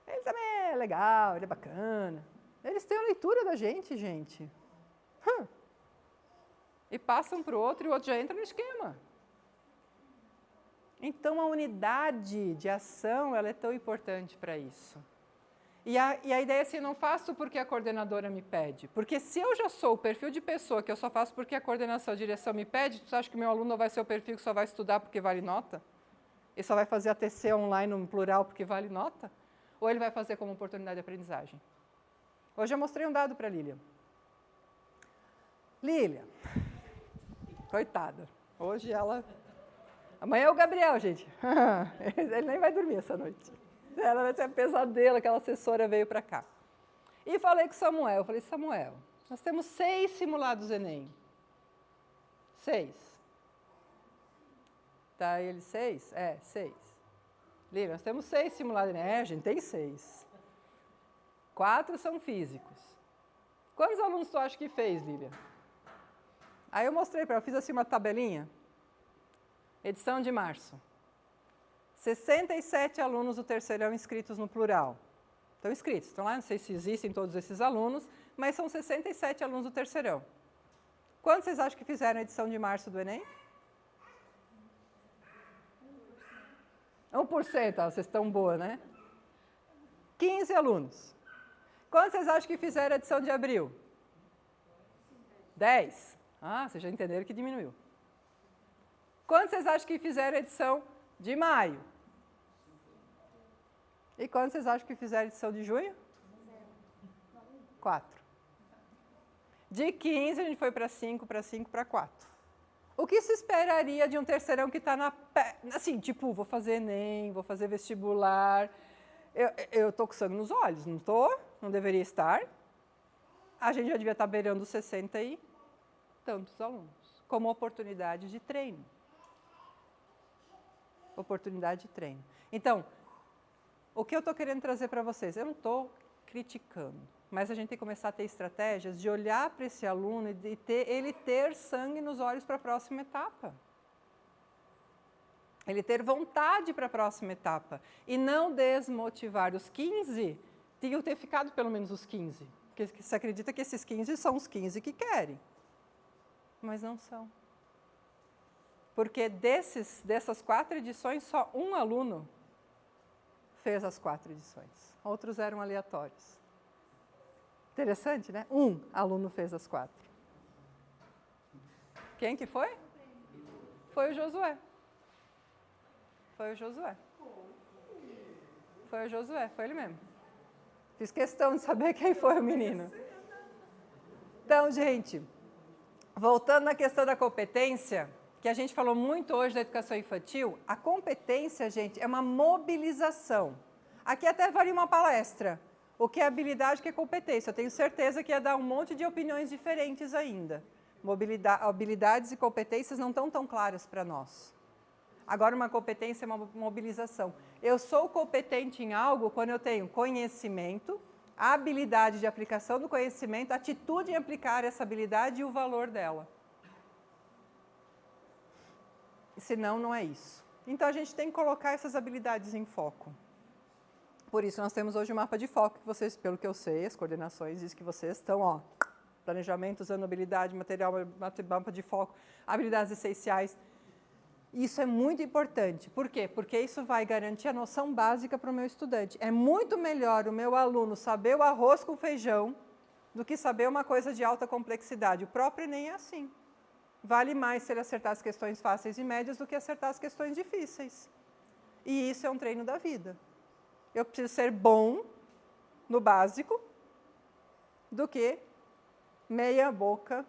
Ele também é legal, ele é bacana. Eles têm a leitura da gente. E passam para o outro e o outro já entra no esquema. Então, a unidade de ação ela é tão importante para isso. E a ideia é assim, eu não faço porque a coordenadora me pede. Porque se eu já sou o perfil de pessoa que eu só faço porque a coordenação, a direção me pede, tu acha que o meu aluno vai ser o perfil que só vai estudar porque vale nota? E só vai fazer a TC online no plural porque vale nota? Ou ele vai fazer como oportunidade de aprendizagem? Hoje eu mostrei um dado para a Lília. Lília, coitada, hoje ela... Amanhã é o Gabriel, gente. Ele nem vai dormir essa noite. Ela vai ser um pesadelo, aquela assessora veio para cá. E falei com o Samuel, falei, Samuel, nós temos 6 simulados Enem. 6. Tá, ele 6? É, 6. Lília, nós temos 6 simulados Enem. É, a gente tem 6. 4 são físicos. Quantos alunos tu acha que fez, Lília? Aí eu mostrei para ela, fiz assim uma tabelinha. Edição de março. 67 alunos do terceirão inscritos no plural. Estão inscritos, estão lá, não sei se existem todos esses alunos, mas são 67 alunos do terceirão. Quantos vocês acham que fizeram a edição de março do Enem? 1%, vocês estão boa, né? 15 alunos. Quantos vocês acham que fizeram a edição de abril? 10. Ah, vocês já entenderam que diminuiu. Quantos vocês acham que fizeram a edição de maio? E quantos vocês acham que fizeram a edição de junho? 4. De 15 a gente foi para 5, para 5, para 4. O que se esperaria de um terceirão que está na... Assim, tipo, vou fazer Enem, vou fazer vestibular. Eu estou com sangue nos olhos, não estou? Não deveria estar. A gente já devia estar beirando 60 e tantos alunos, como oportunidade de treino. Oportunidade de treino. Então, o que eu estou querendo trazer para vocês? Eu não estou criticando, mas a gente tem que começar a ter estratégias de olhar para esse aluno e de ele ter sangue nos olhos para a próxima etapa. Ele ter vontade para a próxima etapa. E não desmotivar. Os 15, tinham que ter ficado pelo menos os 15. Porque se acredita que esses 15 são os 15 que querem. Mas não são. Porque dessas 4 edições, só um aluno fez as 4 edições. Outros eram aleatórios. Interessante, né? Um aluno fez as 4. Quem que foi? Foi o Josué. Foi o Josué. Foi o Josué, foi ele mesmo. Fiz questão de saber quem foi o menino. Então, gente, voltando na questão da competência, que a gente falou muito hoje da educação infantil, a competência, gente, é uma mobilização. Aqui até valia uma palestra. O que é habilidade, o que é competência. Eu tenho certeza que ia dar um monte de opiniões diferentes ainda. Habilidades e competências não estão tão claras para nós. Agora, uma competência é uma mobilização. Eu sou competente em algo quando eu tenho conhecimento, a habilidade de aplicação do conhecimento, a atitude em aplicar essa habilidade e o valor dela. Senão, não é isso. Então, a gente tem que colocar essas habilidades em foco. Por isso, nós temos hoje o mapa de foco, que vocês, pelo que eu sei, as coordenações dizem que vocês estão, ó, planejamento, usando habilidade, material, mapa de foco, habilidades essenciais. Isso é muito importante. Por quê? Porque isso vai garantir a noção básica para o meu estudante. É muito melhor o meu aluno saber o arroz com feijão do que saber uma coisa de alta complexidade. O próprio Enem é assim. Vale mais se ele acertar as questões fáceis e médias do que acertar as questões difíceis. E isso é um treino da vida. Eu preciso ser bom no básico do que meia boca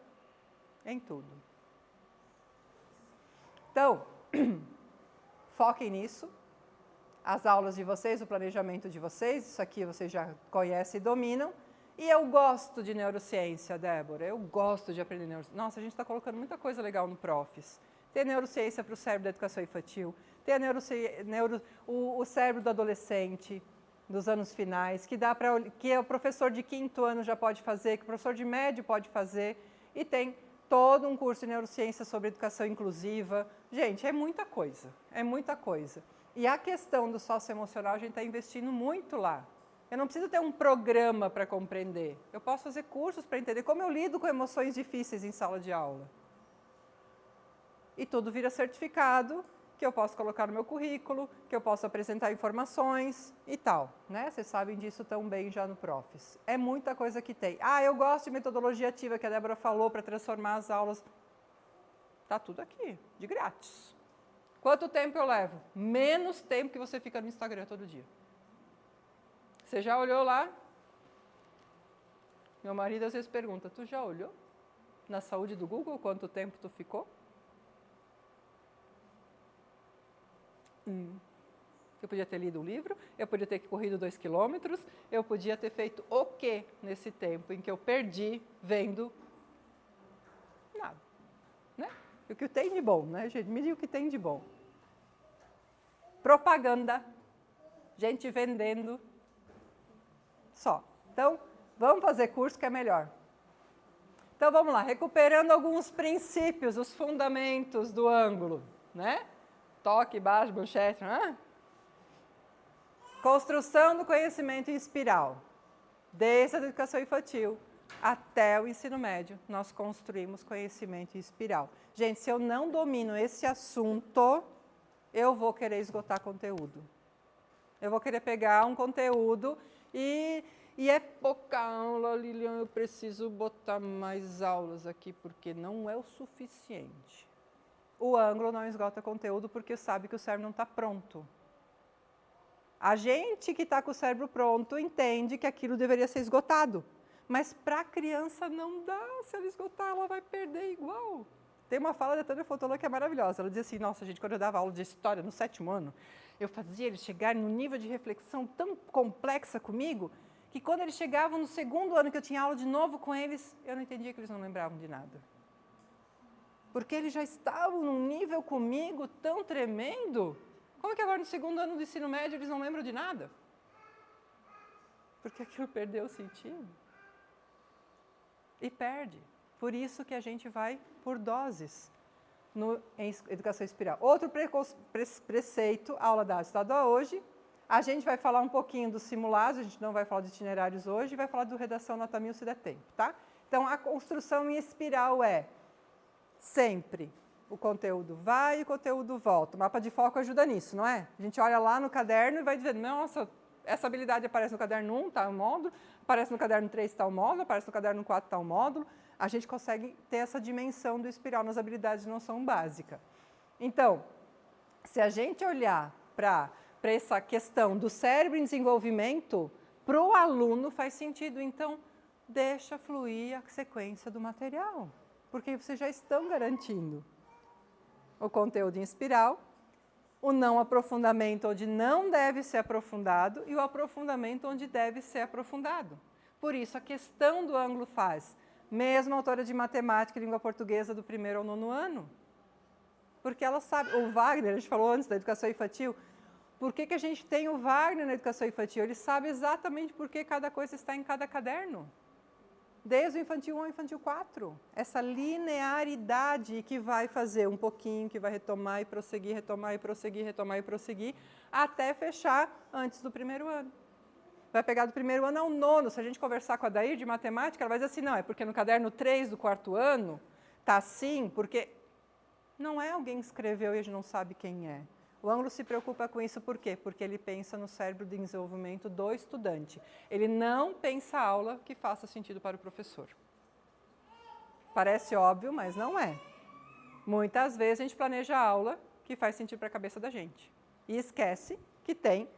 em tudo. Então, foquem nisso. As aulas de vocês, o planejamento de vocês, isso aqui vocês já conhecem e dominam. E eu gosto de neurociência, Débora, eu gosto de aprender neurociência. Nossa, a gente está colocando muita coisa legal no Profis. Tem neurociência para o cérebro da educação infantil, tem o cérebro do adolescente, dos anos finais, que o professor de 5º ano já pode fazer, que o professor de médio pode fazer, e tem todo um curso de neurociência sobre educação inclusiva. Gente, é muita coisa, é muita coisa. E a questão do socioemocional, a gente está investindo muito lá. Eu não preciso ter um programa para compreender. Eu posso fazer cursos para entender como eu lido com emoções difíceis em sala de aula. E tudo vira certificado que eu posso colocar no meu currículo, que eu posso apresentar informações e tal, né? Vocês sabem disso tão bem já no Profis. É muita coisa que tem. Ah, eu gosto de metodologia ativa, que a Débora falou, para transformar as aulas. Tá tudo aqui, de grátis. Quanto tempo eu levo? Menos tempo que você fica no Instagram todo dia. Você já olhou lá? Meu marido às vezes pergunta, tu já olhou na saúde do Google quanto tempo tu ficou? Eu podia ter lido um livro, eu podia ter corrido 2 quilômetros, eu podia ter feito o quê nesse tempo em que eu perdi vendo nada, né? O que tem de bom, né, gente? Me diga o que tem de bom. Propaganda, gente vendendo, só. Então, vamos fazer curso que é melhor. Então, vamos lá, recuperando alguns princípios, os fundamentos do ângulo, né? Toque, baixo, manchete, Construção do conhecimento em espiral. Desde a educação infantil até o ensino médio, nós construímos conhecimento em espiral. Gente, se eu não domino esse assunto, eu vou querer esgotar conteúdo. Eu vou querer pegar um conteúdo e é pouca aula, Lilian, eu preciso botar mais aulas aqui, porque não é o suficiente. O ângulo não esgota conteúdo porque sabe que o cérebro não está pronto. A gente que está com o cérebro pronto entende que aquilo deveria ser esgotado. Mas para a criança não dá. Se ela esgotar, ela vai perder igual. Tem uma fala da Tânia Fotolã que é maravilhosa. Ela dizia assim, nossa, gente, quando eu dava aula de história no 7º ano, eu fazia eles chegarem num nível de reflexão tão complexa comigo, que quando eles chegavam no 2º ano, que eu tinha aula de novo com eles, eu não entendia que eles não lembravam de nada. Porque eles já estavam num nível comigo tão tremendo. Como é que agora no 2º ano do ensino médio eles não lembram de nada? Porque aquilo perdeu o sentido. E perde. Por isso que a gente vai por doses em educação espiral. Outro preceito, aula da estudada hoje, a gente vai falar um pouquinho dos simulados, a gente não vai falar de itinerários hoje, vai falar do redação nota 1000 se der tempo, tá? Então, a construção em espiral é sempre o conteúdo vai e o conteúdo volta. O mapa de foco ajuda nisso, não é? A gente olha lá no caderno e vai dizendo, nossa, essa habilidade aparece no caderno 1, tal módulo, aparece no caderno 3, tal módulo, aparece no caderno 4, tal módulo. A gente consegue ter essa dimensão do espiral nas habilidades de noção básica. Então, se a gente olhar para essa questão do cérebro em desenvolvimento, para o aluno faz sentido. Então, deixa fluir a sequência do material, porque vocês já estão garantindo o conteúdo em espiral, o não aprofundamento onde não deve ser aprofundado e o aprofundamento onde deve ser aprofundado. Por isso, a questão do ângulo faz, mesmo a autora de matemática e língua portuguesa do 1º ao 9º ano. Porque ela sabe, o Wagner, a gente falou antes da educação infantil, por que a gente tem o Wagner na educação infantil? Ele sabe exatamente por que cada coisa está em cada caderno. Desde o infantil 1 ao infantil 4. Essa linearidade que vai fazer um pouquinho, que vai retomar e prosseguir, retomar e prosseguir, retomar e prosseguir, até fechar antes do 1º ano. Vai pegar do 1º ano ao 9º. Se a gente conversar com a Dair de matemática, ela vai dizer assim, não, é porque no caderno 3 do 4º ano está assim, porque não é alguém que escreveu e a gente não sabe quem é. O ângulo se preocupa com isso por quê? Porque ele pensa no cérebro de desenvolvimento do estudante. Ele não pensa a aula que faça sentido para o professor. Parece óbvio, mas não é. Muitas vezes a gente planeja a aula que faz sentido para a cabeça da gente. E esquece que tem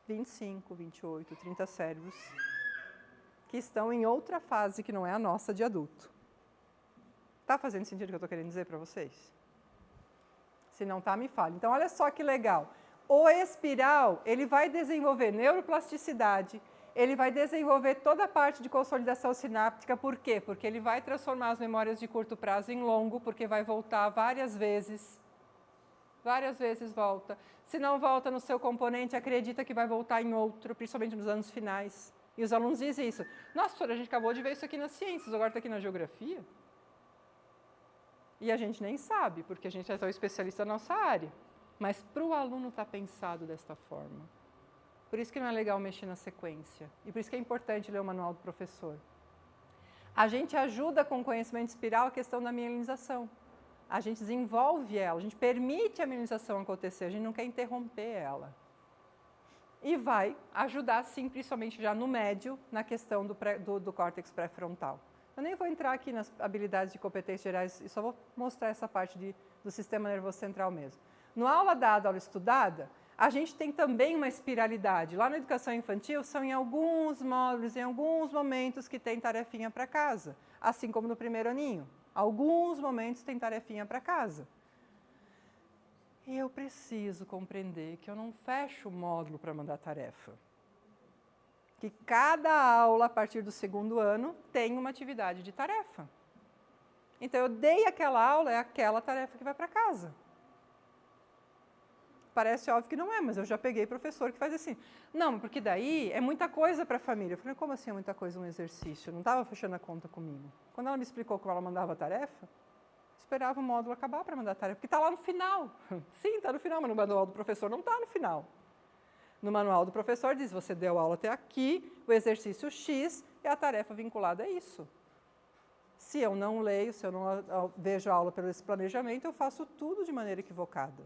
25, 28, 30 cérebros que estão em outra fase que não é a nossa de adulto. Está fazendo sentido o que eu estou querendo dizer para vocês? Se não está, me fale. Então, olha só que legal. O espiral, ele vai desenvolver neuroplasticidade, ele vai desenvolver toda a parte de consolidação sináptica. Por quê? Porque ele vai transformar as memórias de curto prazo em longo, porque vai voltar várias vezes. Várias vezes volta. Se não volta no seu componente, acredita que vai voltar em outro, principalmente nos anos finais. E os alunos dizem isso. Nossa, professora, a gente acabou de ver isso aqui nas ciências, agora está aqui na geografia. E a gente nem sabe, porque a gente é tão especialista na nossa área. Mas para o aluno está pensado desta forma. Por isso que não é legal mexer na sequência. E por isso que é importante ler o manual do professor. A gente ajuda com o conhecimento espiral a questão da mielinização. a gente desenvolve ela, a gente permite a minimização acontecer, a gente não quer interromper ela. E vai ajudar, sim, principalmente já no médio, na questão do córtex pré-frontal. Eu nem vou entrar aqui nas habilidades de competências gerais, só vou mostrar essa parte do sistema nervoso central mesmo. No aula dada, aula estudada, a gente tem também uma espiralidade. Lá na educação infantil, são em alguns módulos, em alguns momentos que tem tarefinha para casa, assim como no primeiro aninho. Alguns momentos tem tarefinha para casa. E eu preciso compreender que eu não fecho o módulo para mandar tarefa. Que cada aula, a partir do segundo ano, tem uma atividade de tarefa. Então, eu dei aquela aula, é aquela tarefa que vai para casa. Parece óbvio que não é, mas eu já peguei professor que faz assim. Não, porque daí é muita coisa para a família. Eu falei, como assim é muita coisa um exercício? Eu não estava fechando a conta comigo. Quando ela me explicou como ela mandava a tarefa, esperava o módulo acabar para mandar a tarefa, porque está lá no final. Sim, está no final, mas no manual do professor não está no final. No manual do professor diz, você deu aula até aqui, o exercício X é a tarefa vinculada a isso. Se eu não leio, se eu não vejo a aula pelo esse planejamento, eu faço tudo de maneira equivocada.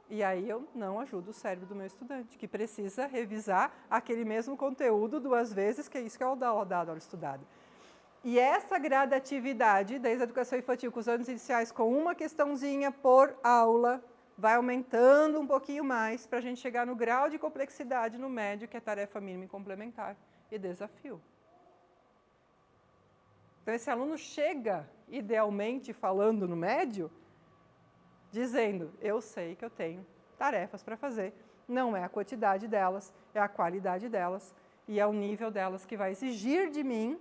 E aí eu não ajudo o cérebro do meu estudante, que precisa revisar aquele mesmo conteúdo 2 vezes, que é isso que é o da aula dada, aula estudada. E essa gradatividade, desde a educação infantil com os anos iniciais, com uma questãozinha por aula, vai aumentando um pouquinho mais para a gente chegar no grau de complexidade no médio, que é tarefa mínima e complementar, e desafio. Então, esse aluno chega, idealmente falando no médio, dizendo, eu sei que eu tenho tarefas para fazer, não é a quantidade delas, é a qualidade delas, e é o nível delas que vai exigir de mim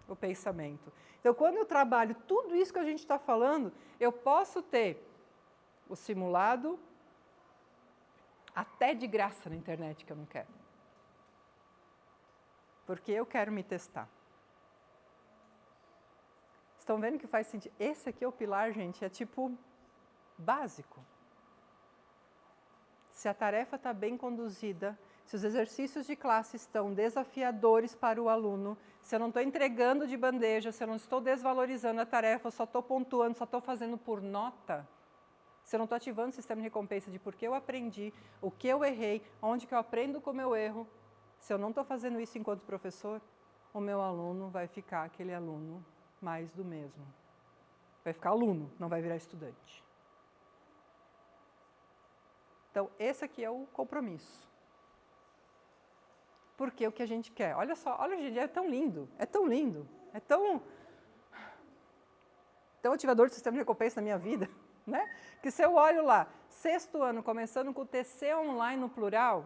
o pensamento. Então, quando eu trabalho tudo isso que a gente está falando, eu posso ter o simulado até de graça na internet, que eu não quero. Porque eu quero me testar. Estão vendo que faz sentido? Esse aqui é o pilar, gente, é tipo básico. Se a tarefa está bem conduzida, se os exercícios de classe estão desafiadores para o aluno, se eu não estou entregando de bandeja, se eu não estou desvalorizando a tarefa, eu só estou pontuando, só estou fazendo por nota, se eu não estou ativando o sistema de recompensa de por que eu aprendi, o que eu errei, onde que eu aprendo com o meu erro, se eu não estou fazendo isso enquanto professor, o meu aluno vai ficar aquele aluno mais do mesmo. Vai ficar aluno, não vai virar estudante. Então, esse aqui é o compromisso. Porque o que a gente quer? Olha só, olha, gente, é tão lindo, é tão lindo, é tão ativador do sistema de recompensa na minha vida, né? Que se eu olho lá, 6º ano, começando com o TC online no plural,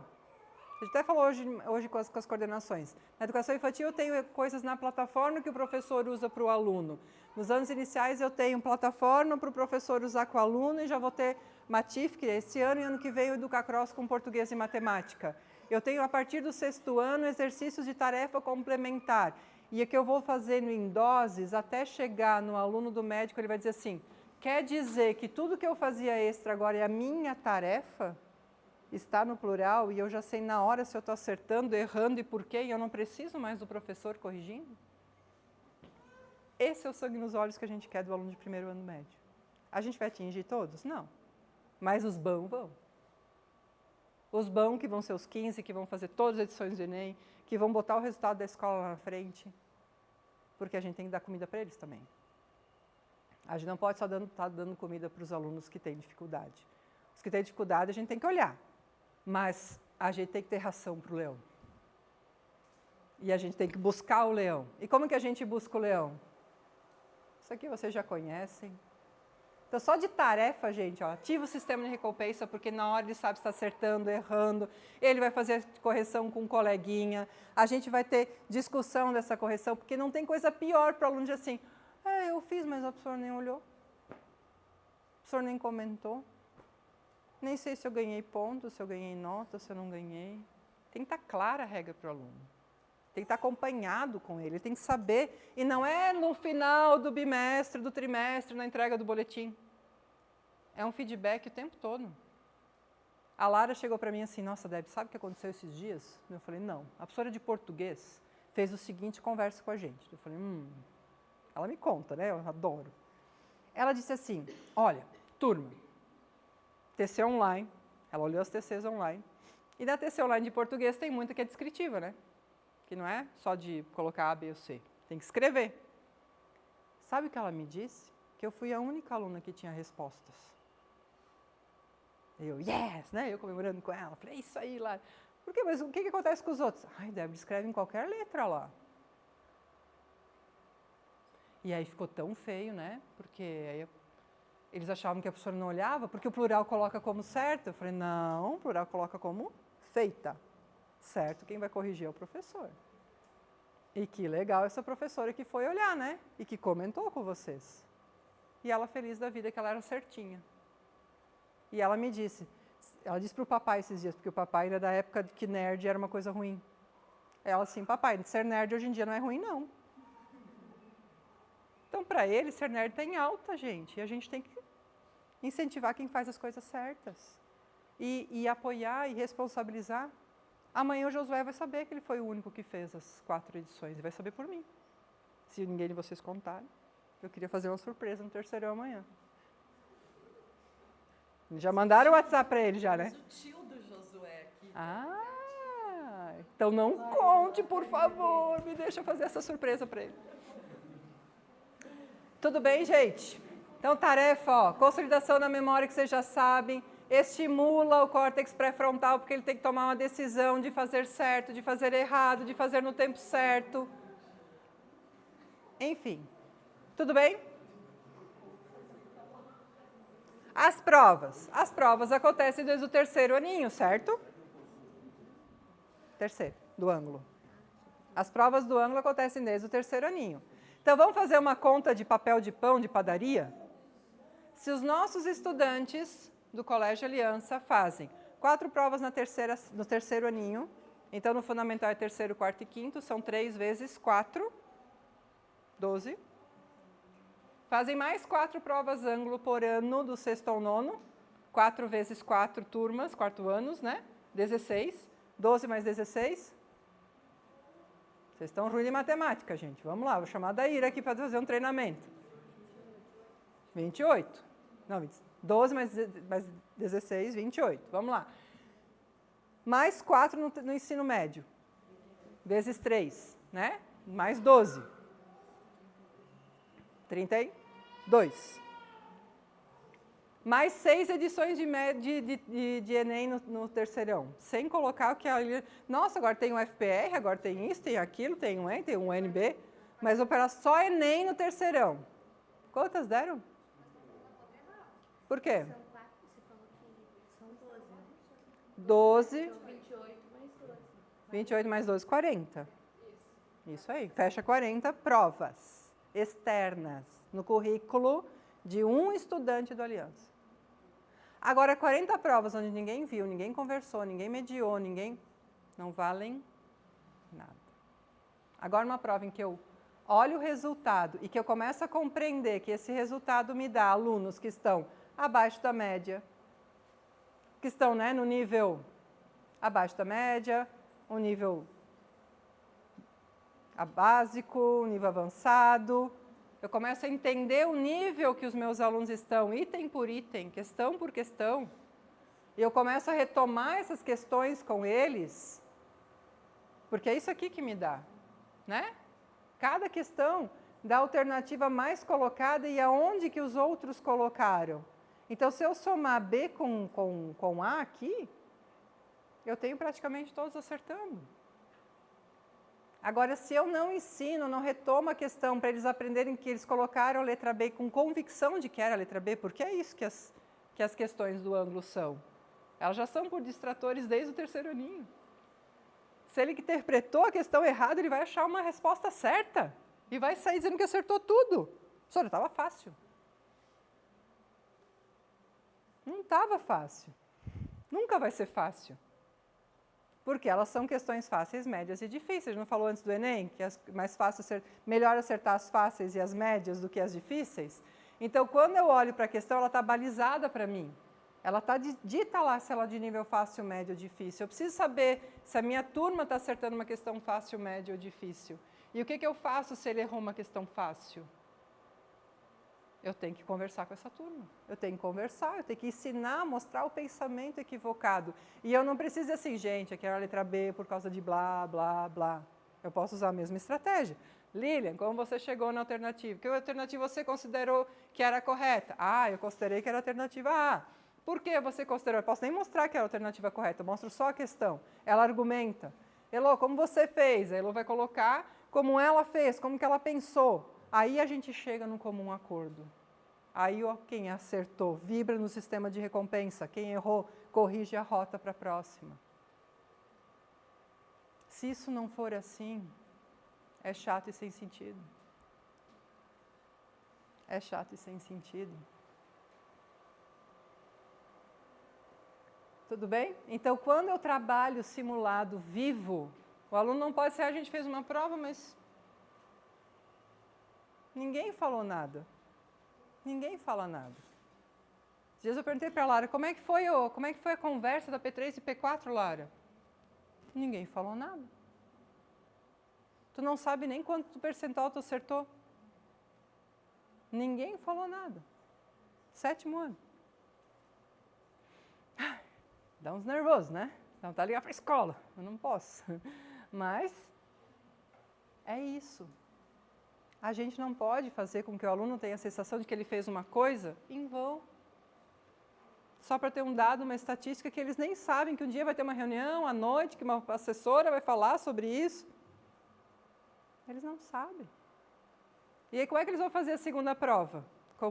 a gente até falou hoje com as coordenações. Na educação infantil eu tenho coisas na plataforma que o professor usa para o aluno. Nos anos iniciais eu tenho plataforma para o professor usar com o aluno e já vou ter Matif, que esse ano e ano que vem o Educacross com português e matemática. Eu tenho, a partir do 6º ano, exercícios de tarefa complementar. E o que eu vou fazendo em doses, até chegar no aluno do médico, ele vai dizer assim, quer dizer que tudo que eu fazia extra agora é a minha tarefa? Está no plural e eu já sei na hora se eu estou acertando, errando e por quê, e eu não preciso mais do professor corrigindo? Esse é o sangue nos olhos que a gente quer do aluno de 1º ano médio. A gente vai atingir todos? Não. Mas os bons vão. Os bons que vão ser os 15, que vão fazer todas as edições do Enem, que vão botar o resultado da escola lá na frente, porque a gente tem que dar comida para eles também. A gente não pode só estar dando comida para os alunos que têm dificuldade. Os que têm dificuldade a gente tem que olhar, mas a gente tem que ter ração para o leão. E a gente tem que buscar o leão. E como que a gente busca o leão? Isso aqui vocês já conhecem. Então, só de tarefa, gente, ó, ativa o sistema de recompensa, porque na hora ele sabe se está acertando, errando, ele vai fazer a correção com um coleguinha, a gente vai ter discussão dessa correção, porque não tem coisa pior para o aluno dizer assim, eu fiz, mas o professor nem olhou, o professor nem comentou, nem sei se eu ganhei ponto, se eu ganhei nota, se eu não ganhei. Tem que estar clara a regra para o aluno. Tem que estar acompanhado com ele, tem que saber, e não é no final do bimestre, do trimestre, na entrega do boletim. É um feedback o tempo todo. A Lara chegou para mim assim, nossa, Deb, sabe o que aconteceu esses dias? Eu falei, não. A professora de português fez o seguinte, conversa com a gente. Eu falei, ela me conta, né? Eu adoro. ela disse assim, olha, turma, TC online, ela olhou as TCs online, e na TC online de português tem muita que é descritiva, né? Que não é só de colocar A, B ou C, tem que escrever. Sabe o que ela me disse? Que eu fui a única aluna que tinha respostas. Eu, yes, né? Eu comemorando com ela, falei, é isso aí lá. Por quê? Mas o que acontece com os outros? Ai, Débora, escreve em qualquer letra lá. E aí ficou tão feio, né? Porque aí eles achavam que a professora não olhava, porque o plural coloca como certo. Eu falei, não, o plural coloca como feita. Certo, quem vai corrigir é o professor. E que legal essa professora que foi olhar, né? E que comentou com vocês. E ela feliz da vida que ela era certinha. E ela me disse, ela disse para o papai esses dias, porque o papai era da época que nerd era uma coisa ruim. Ela assim, papai, ser nerd hoje em dia não é ruim, não. Então, para ele, ser nerd está em alta, gente. E a gente tem que incentivar quem faz as coisas certas. E apoiar e responsabilizar. Amanhã o Josué vai saber que ele foi o único que fez as 4 edições. E vai saber por mim. Se ninguém de vocês contarem. Eu queria fazer uma surpresa no terceirão amanhã. Já mandaram o WhatsApp para ele, já, né? O tio do Josué aqui. Então não conte, por favor. Me deixa fazer essa surpresa para ele. Tudo bem, gente? Então, tarefa, ó, consolidação na memória que vocês já sabem, estimula o córtex pré-frontal, porque ele tem que tomar uma decisão de fazer certo, de fazer errado, de fazer no tempo certo. Enfim, tudo bem? As provas acontecem desde o terceiro aninho, certo? Terceiro, do ângulo. As provas do ângulo acontecem desde o terceiro aninho. Então, vamos fazer uma conta de papel de pão de padaria? Se os nossos estudantes do Colégio Aliança fazem 4 provas no terceiro aninho, então no fundamental é terceiro, quarto e quinto, são 3 vezes 4, 12. Fazem mais 4 provas ângulo por ano do sexto ao nono, 4 vezes 4 turmas, 4 anos, né? 16, 12 mais 16. Vocês estão ruins de matemática, gente. Vamos lá, vou chamar a Daíra aqui para fazer um treinamento. 28. Não, 12 mais 16, 28. Vamos lá. Mais 4 no ensino médio. Vezes 3, né? Mais 12. 32. Mais 6 edições de Enem no terceirão. Sem colocar o que ali... Nossa, agora tem um FPR, agora tem isso, tem aquilo, tem um EN, tem um UNB. Mas operar só Enem no terceirão. Quantas deram? Por quê? São 4, você falou que são 12, né? 12. Então, 28 mais 12. 28 mais 12, 40. Isso aí, fecha 40 provas externas no currículo de um estudante do Aliança. Agora, 40 provas onde ninguém viu, ninguém conversou, ninguém mediou, ninguém... não valem nada. Agora, uma prova em que eu olho o resultado e que eu começo a compreender que esse resultado me dá alunos que estão abaixo da média, que estão, né, no nível abaixo da média, um nível básico, um nível avançado. Eu começo a entender o nível que os meus alunos estão, item por item, questão por questão. E eu começo a retomar essas questões com eles, porque é isso aqui que me dá, né? Cada questão dá a alternativa mais colocada e aonde que os outros colocaram. Então, se eu somar B com A aqui, eu tenho praticamente todos acertando. Agora, se eu não ensino, não retomo a questão para eles aprenderem que eles colocaram a letra B com convicção de que era a letra B, porque é isso que as questões do ângulo são. Elas já são por distratores desde o terceiro aninho. Se ele interpretou a questão errada, ele vai achar uma resposta certa e vai sair dizendo que acertou tudo. Professora, estava fácil. Não estava fácil. Nunca vai ser fácil. Porque elas são questões fáceis, médias e difíceis. A gente não falou antes do Enem, que é mais fácil melhor acertar as fáceis e as médias do que as difíceis? Então, quando eu olho para a questão, ela está balizada para mim. Ela está dita lá se ela é de nível fácil, médio ou difícil. Eu preciso saber se a minha turma está acertando uma questão fácil, média ou difícil. E o que eu faço se ele errou uma questão fácil? Eu tenho que conversar com essa turma. Eu tenho que conversar, eu tenho que ensinar, mostrar o pensamento equivocado. E eu não preciso dizer assim, gente, aqui era a letra B por causa de blá, blá, blá. Eu posso usar a mesma estratégia. Lilian, como você chegou na alternativa? Que alternativa você considerou que era correta? Ah, eu considerei que era a alternativa A. Por que você considerou? Eu posso nem mostrar que era a alternativa correta, eu mostro só a questão. Ela argumenta. Elô, como você fez? A Elô vai colocar como ela fez, como que ela pensou. Aí a gente chega num comum acordo. Aí ó, quem acertou vibra no sistema de recompensa, quem errou corrige a rota para a próxima. Se isso não for assim, é chato e sem sentido. É chato e sem sentido. Tudo bem? Então, quando eu trabalho simulado vivo, o aluno não pode ser, a gente fez uma prova, mas ninguém falou nada. Ninguém fala nada. Esses dias eu perguntei para a Lara, como é que foi a conversa da P3 e P4, Lara? Ninguém falou nada. Tu não sabe nem quanto percentual tu acertou. Ninguém falou nada. 7º ano. Dá uns nervosos, né? Dá vontade de ligar para a escola. Eu não posso. Mas é isso. A gente não pode fazer com que o aluno tenha a sensação de que ele fez uma coisa em vão. Só para ter um dado, uma estatística que eles nem sabem que um dia vai ter uma reunião à noite, que uma assessora vai falar sobre isso. Eles não sabem. E aí como é que eles vão fazer a segunda prova?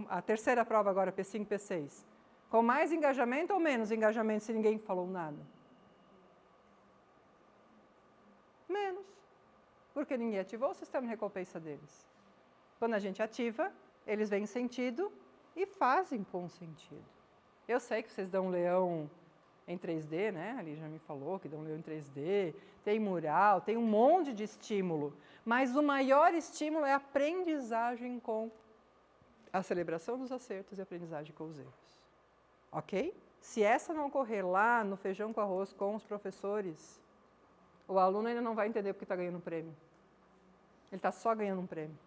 A terceira prova agora, P5, P6? Com mais engajamento ou menos engajamento se ninguém falou nada? Menos. Porque ninguém ativou o sistema de recompensa deles. Quando a gente ativa, eles veem sentido e fazem com sentido. Eu sei que vocês dão leão em 3D, né? Ali já me falou que dão leão em 3D, tem mural, tem um monte de estímulo. Mas o maior estímulo é a aprendizagem com a celebração dos acertos e a aprendizagem com os erros. Ok? Se essa não ocorrer lá no feijão com arroz com os professores, o aluno ainda não vai entender porque está ganhando um prêmio. Ele está só ganhando um prêmio.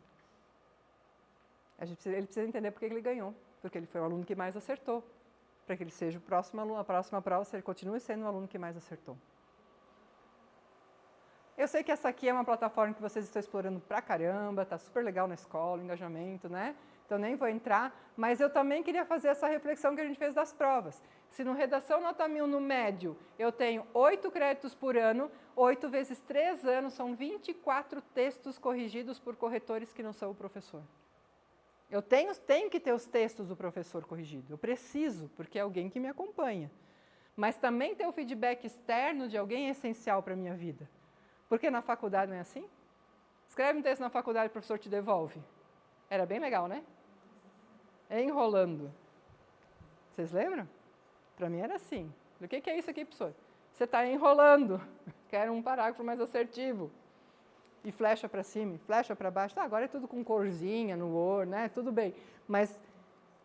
Ele precisa entender porque ele ganhou, porque ele foi o aluno que mais acertou, para que ele seja o próximo aluno, a próxima prova, se ele continue sendo o aluno que mais acertou. Eu sei que essa aqui é uma plataforma que vocês estão explorando pra caramba, está super legal na escola, engajamento, né? Então nem vou entrar, mas eu também queria fazer essa reflexão que a gente fez das provas. Se no Redação Nota 1000 no médio eu tenho 8 créditos por ano, 8 vezes 3 anos são 24 textos corrigidos por corretores que não são o professor. Eu tenho que ter os textos do professor corrigido, eu preciso, porque é alguém que me acompanha. Mas também ter o feedback externo de alguém é essencial para a minha vida. Porque na faculdade não é assim? Escreve um texto na faculdade e o professor te devolve. Era bem legal, né? Enrolando. Vocês lembram? Para mim era assim. O que é isso aqui, professor? Você está enrolando. Quero um parágrafo mais assertivo. E flecha para cima, flecha para baixo. Tá, agora é tudo com corzinha no Word, né? Tudo bem. Mas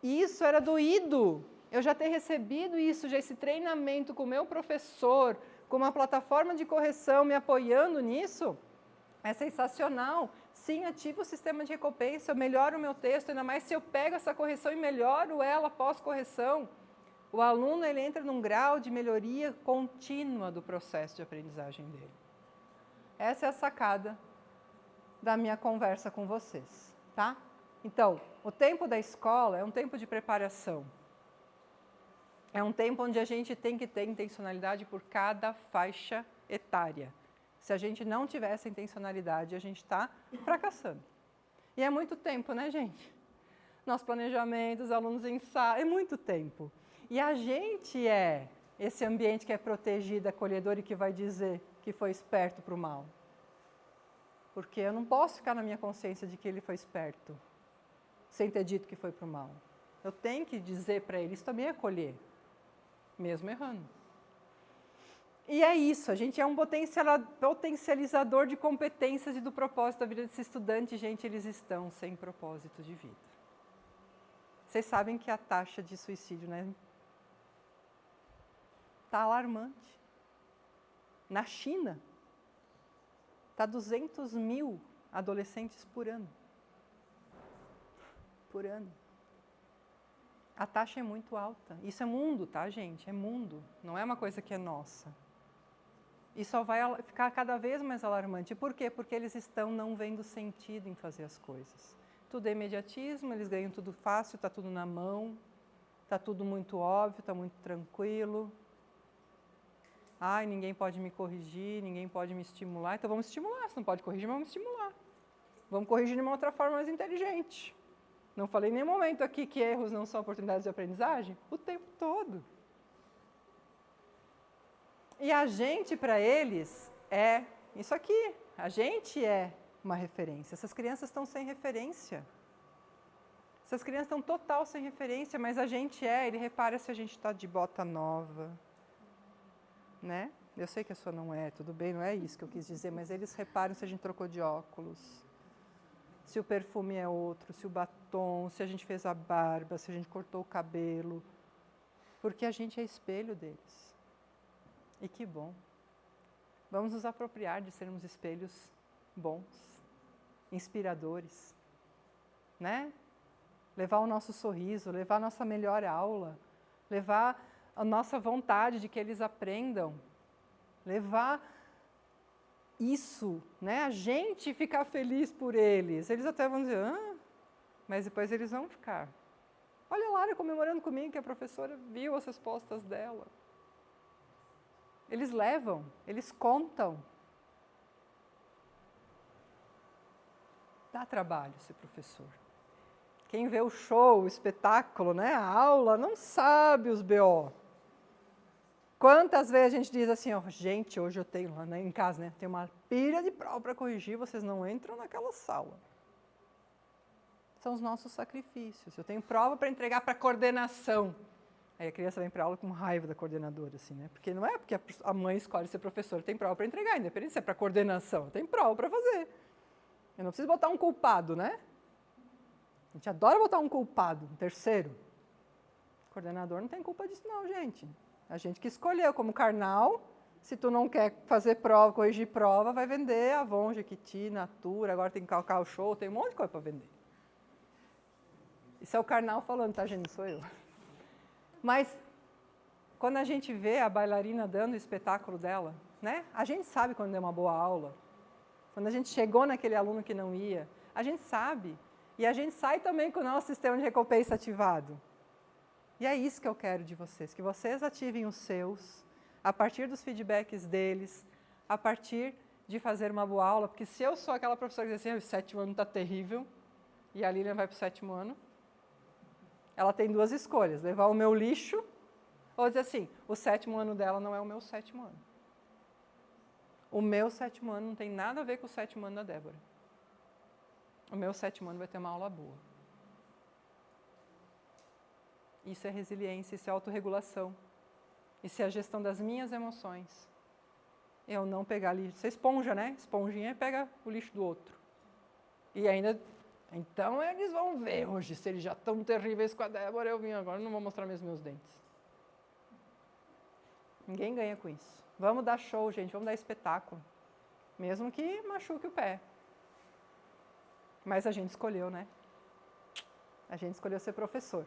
isso era doído. Eu já ter recebido isso, já esse treinamento com o meu professor, com uma plataforma de correção me apoiando nisso, é sensacional. Sim, ativo o sistema de recompensa, eu melhoro o meu texto, ainda mais se eu pego essa correção e melhoro ela pós-correção. O aluno ele entra num grau de melhoria contínua do processo de aprendizagem dele. Essa é a sacada da minha conversa com vocês, tá? Então, o tempo da escola é um tempo de preparação. É um tempo onde a gente tem que ter intencionalidade por cada faixa etária. Se a gente não tiver essa intencionalidade, a gente está fracassando. E é muito tempo, né, gente? Nosso planejamento, os alunos ensaiam, é muito tempo. E a gente é esse ambiente que é protegido, acolhedor e que vai dizer que foi esperto para o mal. Porque eu não posso ficar na minha consciência de que ele foi esperto, sem ter dito que foi para o mal. Eu tenho que dizer para ele, isso também é acolher, mesmo errando. E é isso, a gente é um potencializador de competências e do propósito da vida desse estudante. Gente, eles estão sem propósito de vida. Vocês sabem que a taxa de suicídio, né, está alarmante. Na China, está 200 mil adolescentes por ano. Por ano. A taxa é muito alta. Isso é mundo, tá, gente? É mundo. Não é uma coisa que é nossa. E só vai ficar cada vez mais alarmante. Por quê? Porque eles estão não vendo sentido em fazer as coisas. Tudo é imediatismo, eles ganham tudo fácil, está tudo na mão, está tudo muito óbvio, está muito tranquilo. Ai, ninguém pode me corrigir, ninguém pode me estimular, então vamos estimular. Se não pode corrigir, vamos estimular. Vamos corrigir de uma outra forma mais inteligente. Não falei em nenhum momento aqui que erros não são oportunidades de aprendizagem? O tempo todo. E a gente, para eles, é isso aqui. A gente é uma referência. Essas crianças estão sem referência. Essas crianças estão total sem referência, mas a gente é. Ele repara se a gente está de bota nova. Né? Eu sei que a sua não é, tudo bem, não é isso que eu quis dizer, mas eles reparam se a gente trocou de óculos. Se o perfume é outro, se o batom, se a gente fez a barba, se a gente cortou o cabelo. Porque a gente é espelho deles. E que bom. Vamos nos apropriar de sermos espelhos bons, inspiradores. Né? Levar o nosso sorriso, levar a nossa melhor aula, levar a nossa vontade de que eles aprendam, levar isso, né? A gente ficar feliz por eles. Eles até vão dizer, mas depois eles vão ficar. Olha a Lara comemorando comigo que a professora viu as respostas dela. Eles levam, eles contam. Dá trabalho ser professor. Quem vê o show, o espetáculo, né? A aula, não sabe os BO. Quantas vezes a gente diz assim, gente, hoje eu tenho lá em casa, né? Tem uma pilha de prova para corrigir, vocês não entram naquela sala. São os nossos sacrifícios. Eu tenho prova para entregar para a coordenação. Aí a criança vem para aula com raiva da coordenadora, assim, né? Porque não é porque a mãe escolhe ser professora, tem prova para entregar, independente se é para coordenação, tem prova para fazer. Eu não preciso botar um culpado, né? A gente adora botar um culpado, um terceiro. O coordenador não tem culpa disso não, gente. A gente que escolheu como carnal, se tu não quer fazer prova, corrigir prova, vai vender Avon, Jequiti, Natura, agora tem que calcar o show, tem um monte de coisa para vender. Isso é o carnal falando, tá, gente? Não sou eu. Mas, quando a gente vê a bailarina dando o espetáculo dela, né? A gente sabe quando é uma boa aula. Quando a gente chegou naquele aluno que não ia, a gente sabe. E a gente sai também com o nosso sistema de recompensa ativado. E é isso que eu quero de vocês, que vocês ativem os seus, a partir dos feedbacks deles, a partir de fazer uma boa aula, porque se eu sou aquela professora que diz assim, o 7º ano está terrível, e a Lilian vai para o 7º ano, ela tem duas escolhas, levar o meu lixo, ou dizer assim, o 7º ano dela não é o meu 7º ano. O meu 7º ano não tem nada a ver com o 7º ano da Débora. O meu 7º ano vai ter uma aula boa. Isso é resiliência, isso é autorregulação. Isso é a gestão das minhas emoções. Eu não pegar lixo. Você é esponja, né? Esponjinha pega o lixo do outro. E ainda... Então eles vão ver hoje, se eles já estão terríveis com a Débora, eu vim agora, não vou mostrar mesmo meus dentes. Ninguém ganha com isso. Vamos dar show, gente, vamos dar espetáculo. Mesmo que machuque o pé. Mas a gente escolheu, né? A gente escolheu ser professor.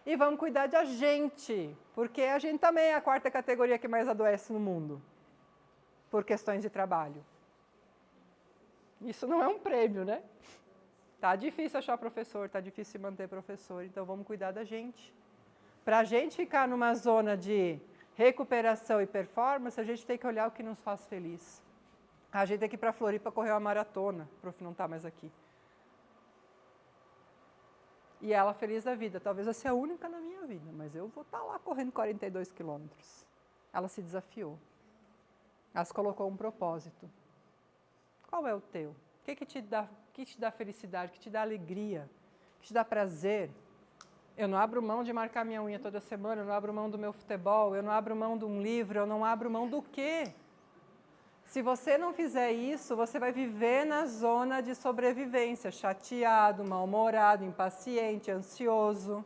E vamos cuidar da gente, porque a gente também é a 4ª categoria que mais adoece no mundo, por questões de trabalho. Isso não é um prêmio, né? Tá difícil achar professor, tá difícil manter professor, então vamos cuidar da gente. Para a gente ficar numa zona de recuperação e performance, a gente tem que olhar o que nos faz feliz. A gente tem que ir para Floripa correr uma maratona, o prof não está mais aqui. E ela feliz da vida, talvez eu seja a única na minha vida, mas eu vou estar lá correndo 42 quilômetros. Ela se desafiou. Ela se colocou um propósito. Qual é o teu? O que te dá felicidade, o que te dá alegria, o que te dá prazer? Eu não abro mão de marcar minha unha toda semana, eu não abro mão do meu futebol, eu não abro mão de um livro, eu não abro mão do quê? Se você não fizer isso, você vai viver na zona de sobrevivência, chateado, mal-humorado, impaciente, ansioso.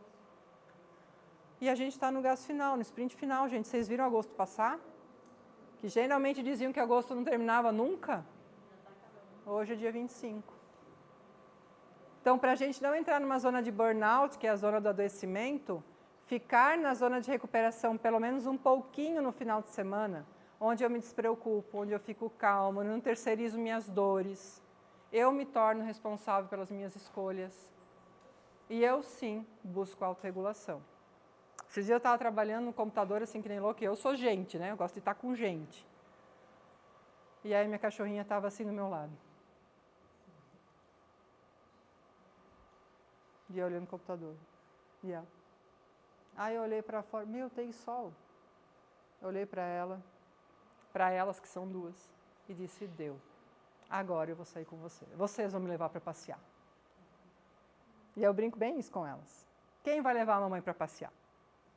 E a gente está no gás final, no sprint final, gente. Vocês viram agosto passar? Que geralmente diziam que agosto não terminava nunca. Hoje é dia 25. Então, para a gente não entrar numa zona de burnout, que é a zona do adoecimento, ficar na zona de recuperação pelo menos um pouquinho no final de semana, onde eu me despreocupo, onde eu fico calma, não terceirizo minhas dores, eu me torno responsável pelas minhas escolhas. E eu, sim, busco autorregulação. Esses dias eu estava trabalhando no computador assim que nem louco, e eu sou gente, né? Eu gosto de estar com gente. E aí minha cachorrinha estava assim do meu lado. E eu olhando no computador. E ela. Aí eu olhei para fora, meu, tem sol. Eu olhei para elas que são duas, e disse, deu. Agora eu vou sair com você. Vocês vão me levar para passear. E eu brinco bem isso com elas. Quem vai levar a mamãe para passear?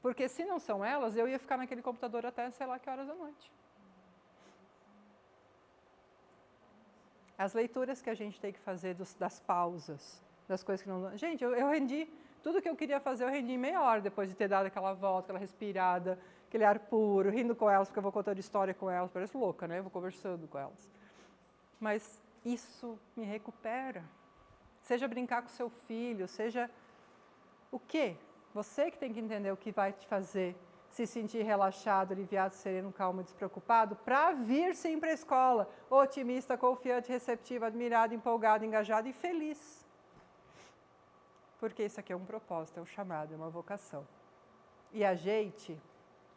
Porque se não são elas, eu ia ficar naquele computador até sei lá que horas da noite. As leituras que a gente tem que fazer das pausas, das coisas que não... Gente, eu rendi, tudo que eu queria fazer eu rendi em meia hora depois de ter dado aquela volta, aquela respirada, aquele ar puro, rindo com elas, porque eu vou contando história com elas, parece louca, né? Eu vou conversando com elas. Mas isso me recupera. Seja brincar com seu filho, seja o quê? Você que tem que entender o que vai te fazer se sentir relaxado, aliviado, sereno, calmo, despreocupado, para vir sim para a escola, otimista, confiante, receptivo, admirado, empolgado, engajado e feliz. Porque isso aqui é um propósito, é um chamado, é uma vocação. E a gente,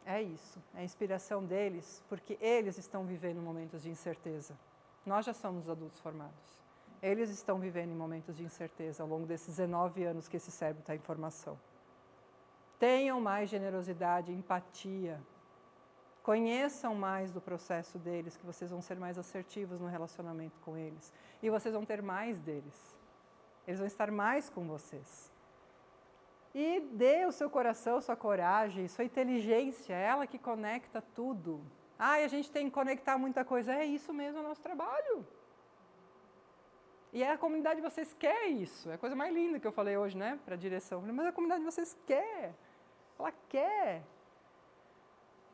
é isso, é a inspiração deles, porque eles estão vivendo momentos de incerteza. Nós já somos adultos formados. Eles estão vivendo em momentos de incerteza ao longo desses 19 anos que esse cérebro está em formação. Tenham mais generosidade, empatia. Conheçam mais do processo deles, que vocês vão ser mais assertivos no relacionamento com eles. E vocês vão ter mais deles. Eles vão estar mais com vocês. E dê o seu coração, sua coragem, sua inteligência, ela que conecta tudo. Ah, e a gente tem que conectar muita coisa. É isso mesmo, é o nosso trabalho. E a comunidade de vocês quer isso. É a coisa mais linda que eu falei hoje, né, para a direção. Mas a comunidade de vocês quer. Ela quer.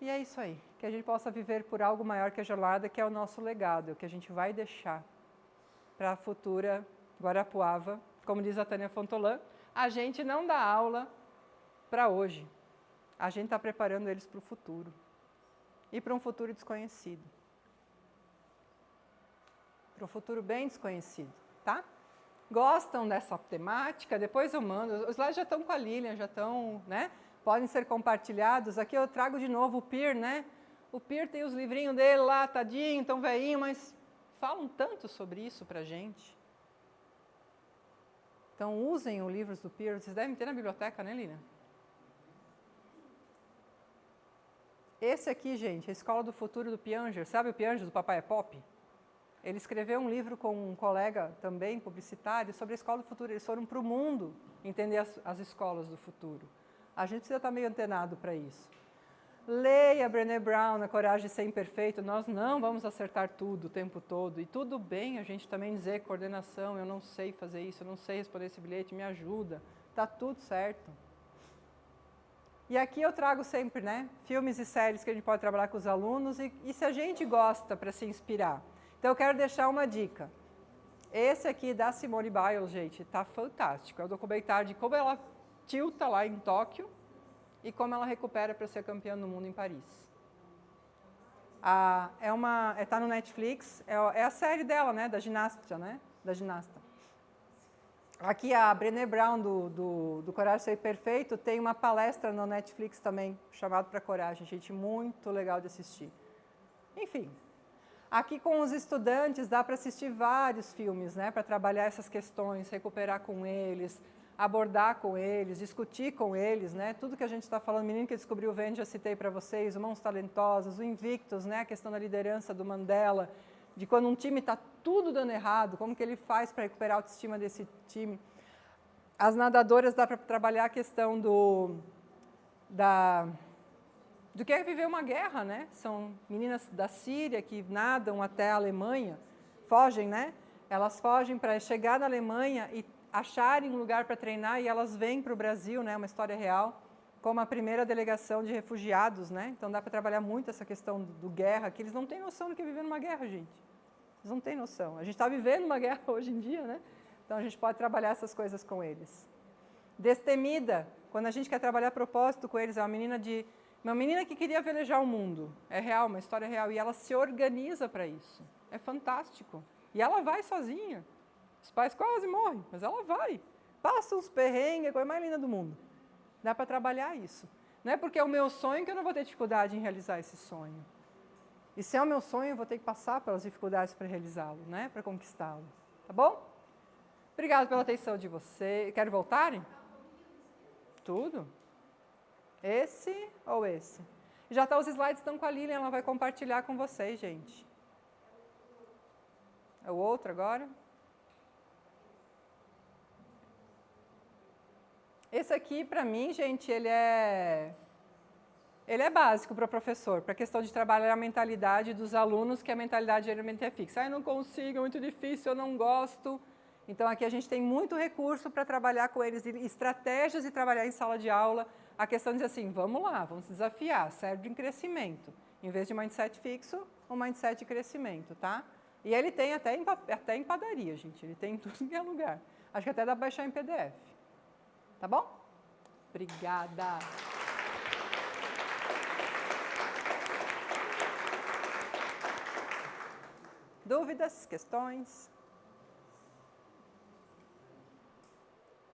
E é isso aí. Que a gente possa viver por algo maior que a jornada, que é o nosso legado, que a gente vai deixar para a futura Guarapuava. Como diz a Tânia Fontolã, a gente não dá aula para hoje. A gente está preparando eles para o futuro. E para um futuro desconhecido. Para um futuro bem desconhecido, tá? Gostam dessa temática? Depois eu mando. Os slides já estão com a Lilian, já estão, né? Podem ser compartilhados. Aqui eu trago de novo o Peer, né? O Peer tem os livrinhos dele lá, tadinho, tão velhinho, mas falam tanto sobre isso pra gente. Então usem os livros do Peer. Vocês devem ter na biblioteca, né, Lilian? Esse aqui, gente, a Escola do Futuro do Pianger. Sabe o Pianger do Papai é Pop? Ele escreveu um livro com um colega também, publicitário, sobre a escola do futuro. Eles foram para o mundo entender as escolas do futuro. A gente precisa estar meio antenado para isso. Leia Brené Brown, A Coragem de Ser Imperfeito. Nós não vamos acertar tudo o tempo todo. E tudo bem a gente também dizer, coordenação, eu não sei fazer isso, eu não sei responder esse bilhete, me ajuda. Está tudo certo. E aqui eu trago sempre, né, filmes e séries que a gente pode trabalhar com os alunos e se a gente gosta para se inspirar. Então, eu quero deixar uma dica. Esse aqui da Simone Biles, gente, está fantástico. É o documentário de como ela tilta lá em Tóquio e como ela recupera para ser campeã do mundo em Paris. Está no Netflix, é a série dela, né, da ginasta, né, da ginasta. Aqui a Brené Brown, do Coragem de Ser Perfeito, tem uma palestra no Netflix também, chamado Pra Coragem, gente, muito legal de assistir. Enfim. Aqui com os estudantes dá para assistir vários filmes, né, para trabalhar essas questões, recuperar com eles, abordar com eles, discutir com eles, né, tudo que a gente está falando, Menino que Descobriu o Vento, já citei para vocês, o Mãos Talentosas, o Invictus, né, a questão da liderança do Mandela, de quando um time está tudo dando errado, como que ele faz para recuperar a autoestima desse time. As nadadoras dá para trabalhar a questão do que é viver uma guerra, né? São meninas da Síria que nadam até a Alemanha, fogem, né? Elas fogem para chegar na Alemanha e acharem um lugar para treinar e elas vêm para o Brasil, né? Uma história real, como a primeira delegação de refugiados, né? Então dá para trabalhar muito essa questão do guerra, que eles não têm noção do que é viver numa guerra, gente. Eles não têm noção. A gente está vivendo uma guerra hoje em dia, né? Então a gente pode trabalhar essas coisas com eles. Destemida Quando a gente quer trabalhar propósito com eles, é uma menina que queria velejar o mundo. É real, uma história real. E ela se organiza para isso. É fantástico. E ela vai sozinha. Os pais quase morrem, mas ela vai. Passa uns perrengues, a coisa mais linda do mundo. Dá para trabalhar isso. Não é porque é o meu sonho que eu não vou ter dificuldade em realizar esse sonho. E se é o meu sonho, eu vou ter que passar pelas dificuldades para realizá-lo, né? Para conquistá-lo. Tá bom? Obrigada pela atenção de vocês. Querem voltarem? Tudo? Esse ou esse? Já tá, os slides estão com a Lilian, ela vai compartilhar com vocês, gente. É o outro agora? Esse aqui, para mim, gente, ele é básico para o professor, para a questão de trabalhar a mentalidade dos alunos, que a mentalidade geralmente é fixa. Eu não consigo, é muito difícil, eu não gosto. Então, aqui a gente tem muito recurso para trabalhar com eles, estratégias de trabalhar em sala de aula. A questão de dizer assim, vamos lá, vamos se desafiar, cérebro em crescimento. Em vez de mindset fixo, um mindset de crescimento, tá? E ele tem até em padaria, gente, ele tem em tudo que é lugar. Acho que até dá para baixar em PDF. Tá bom? Obrigada. Dúvidas? Questões?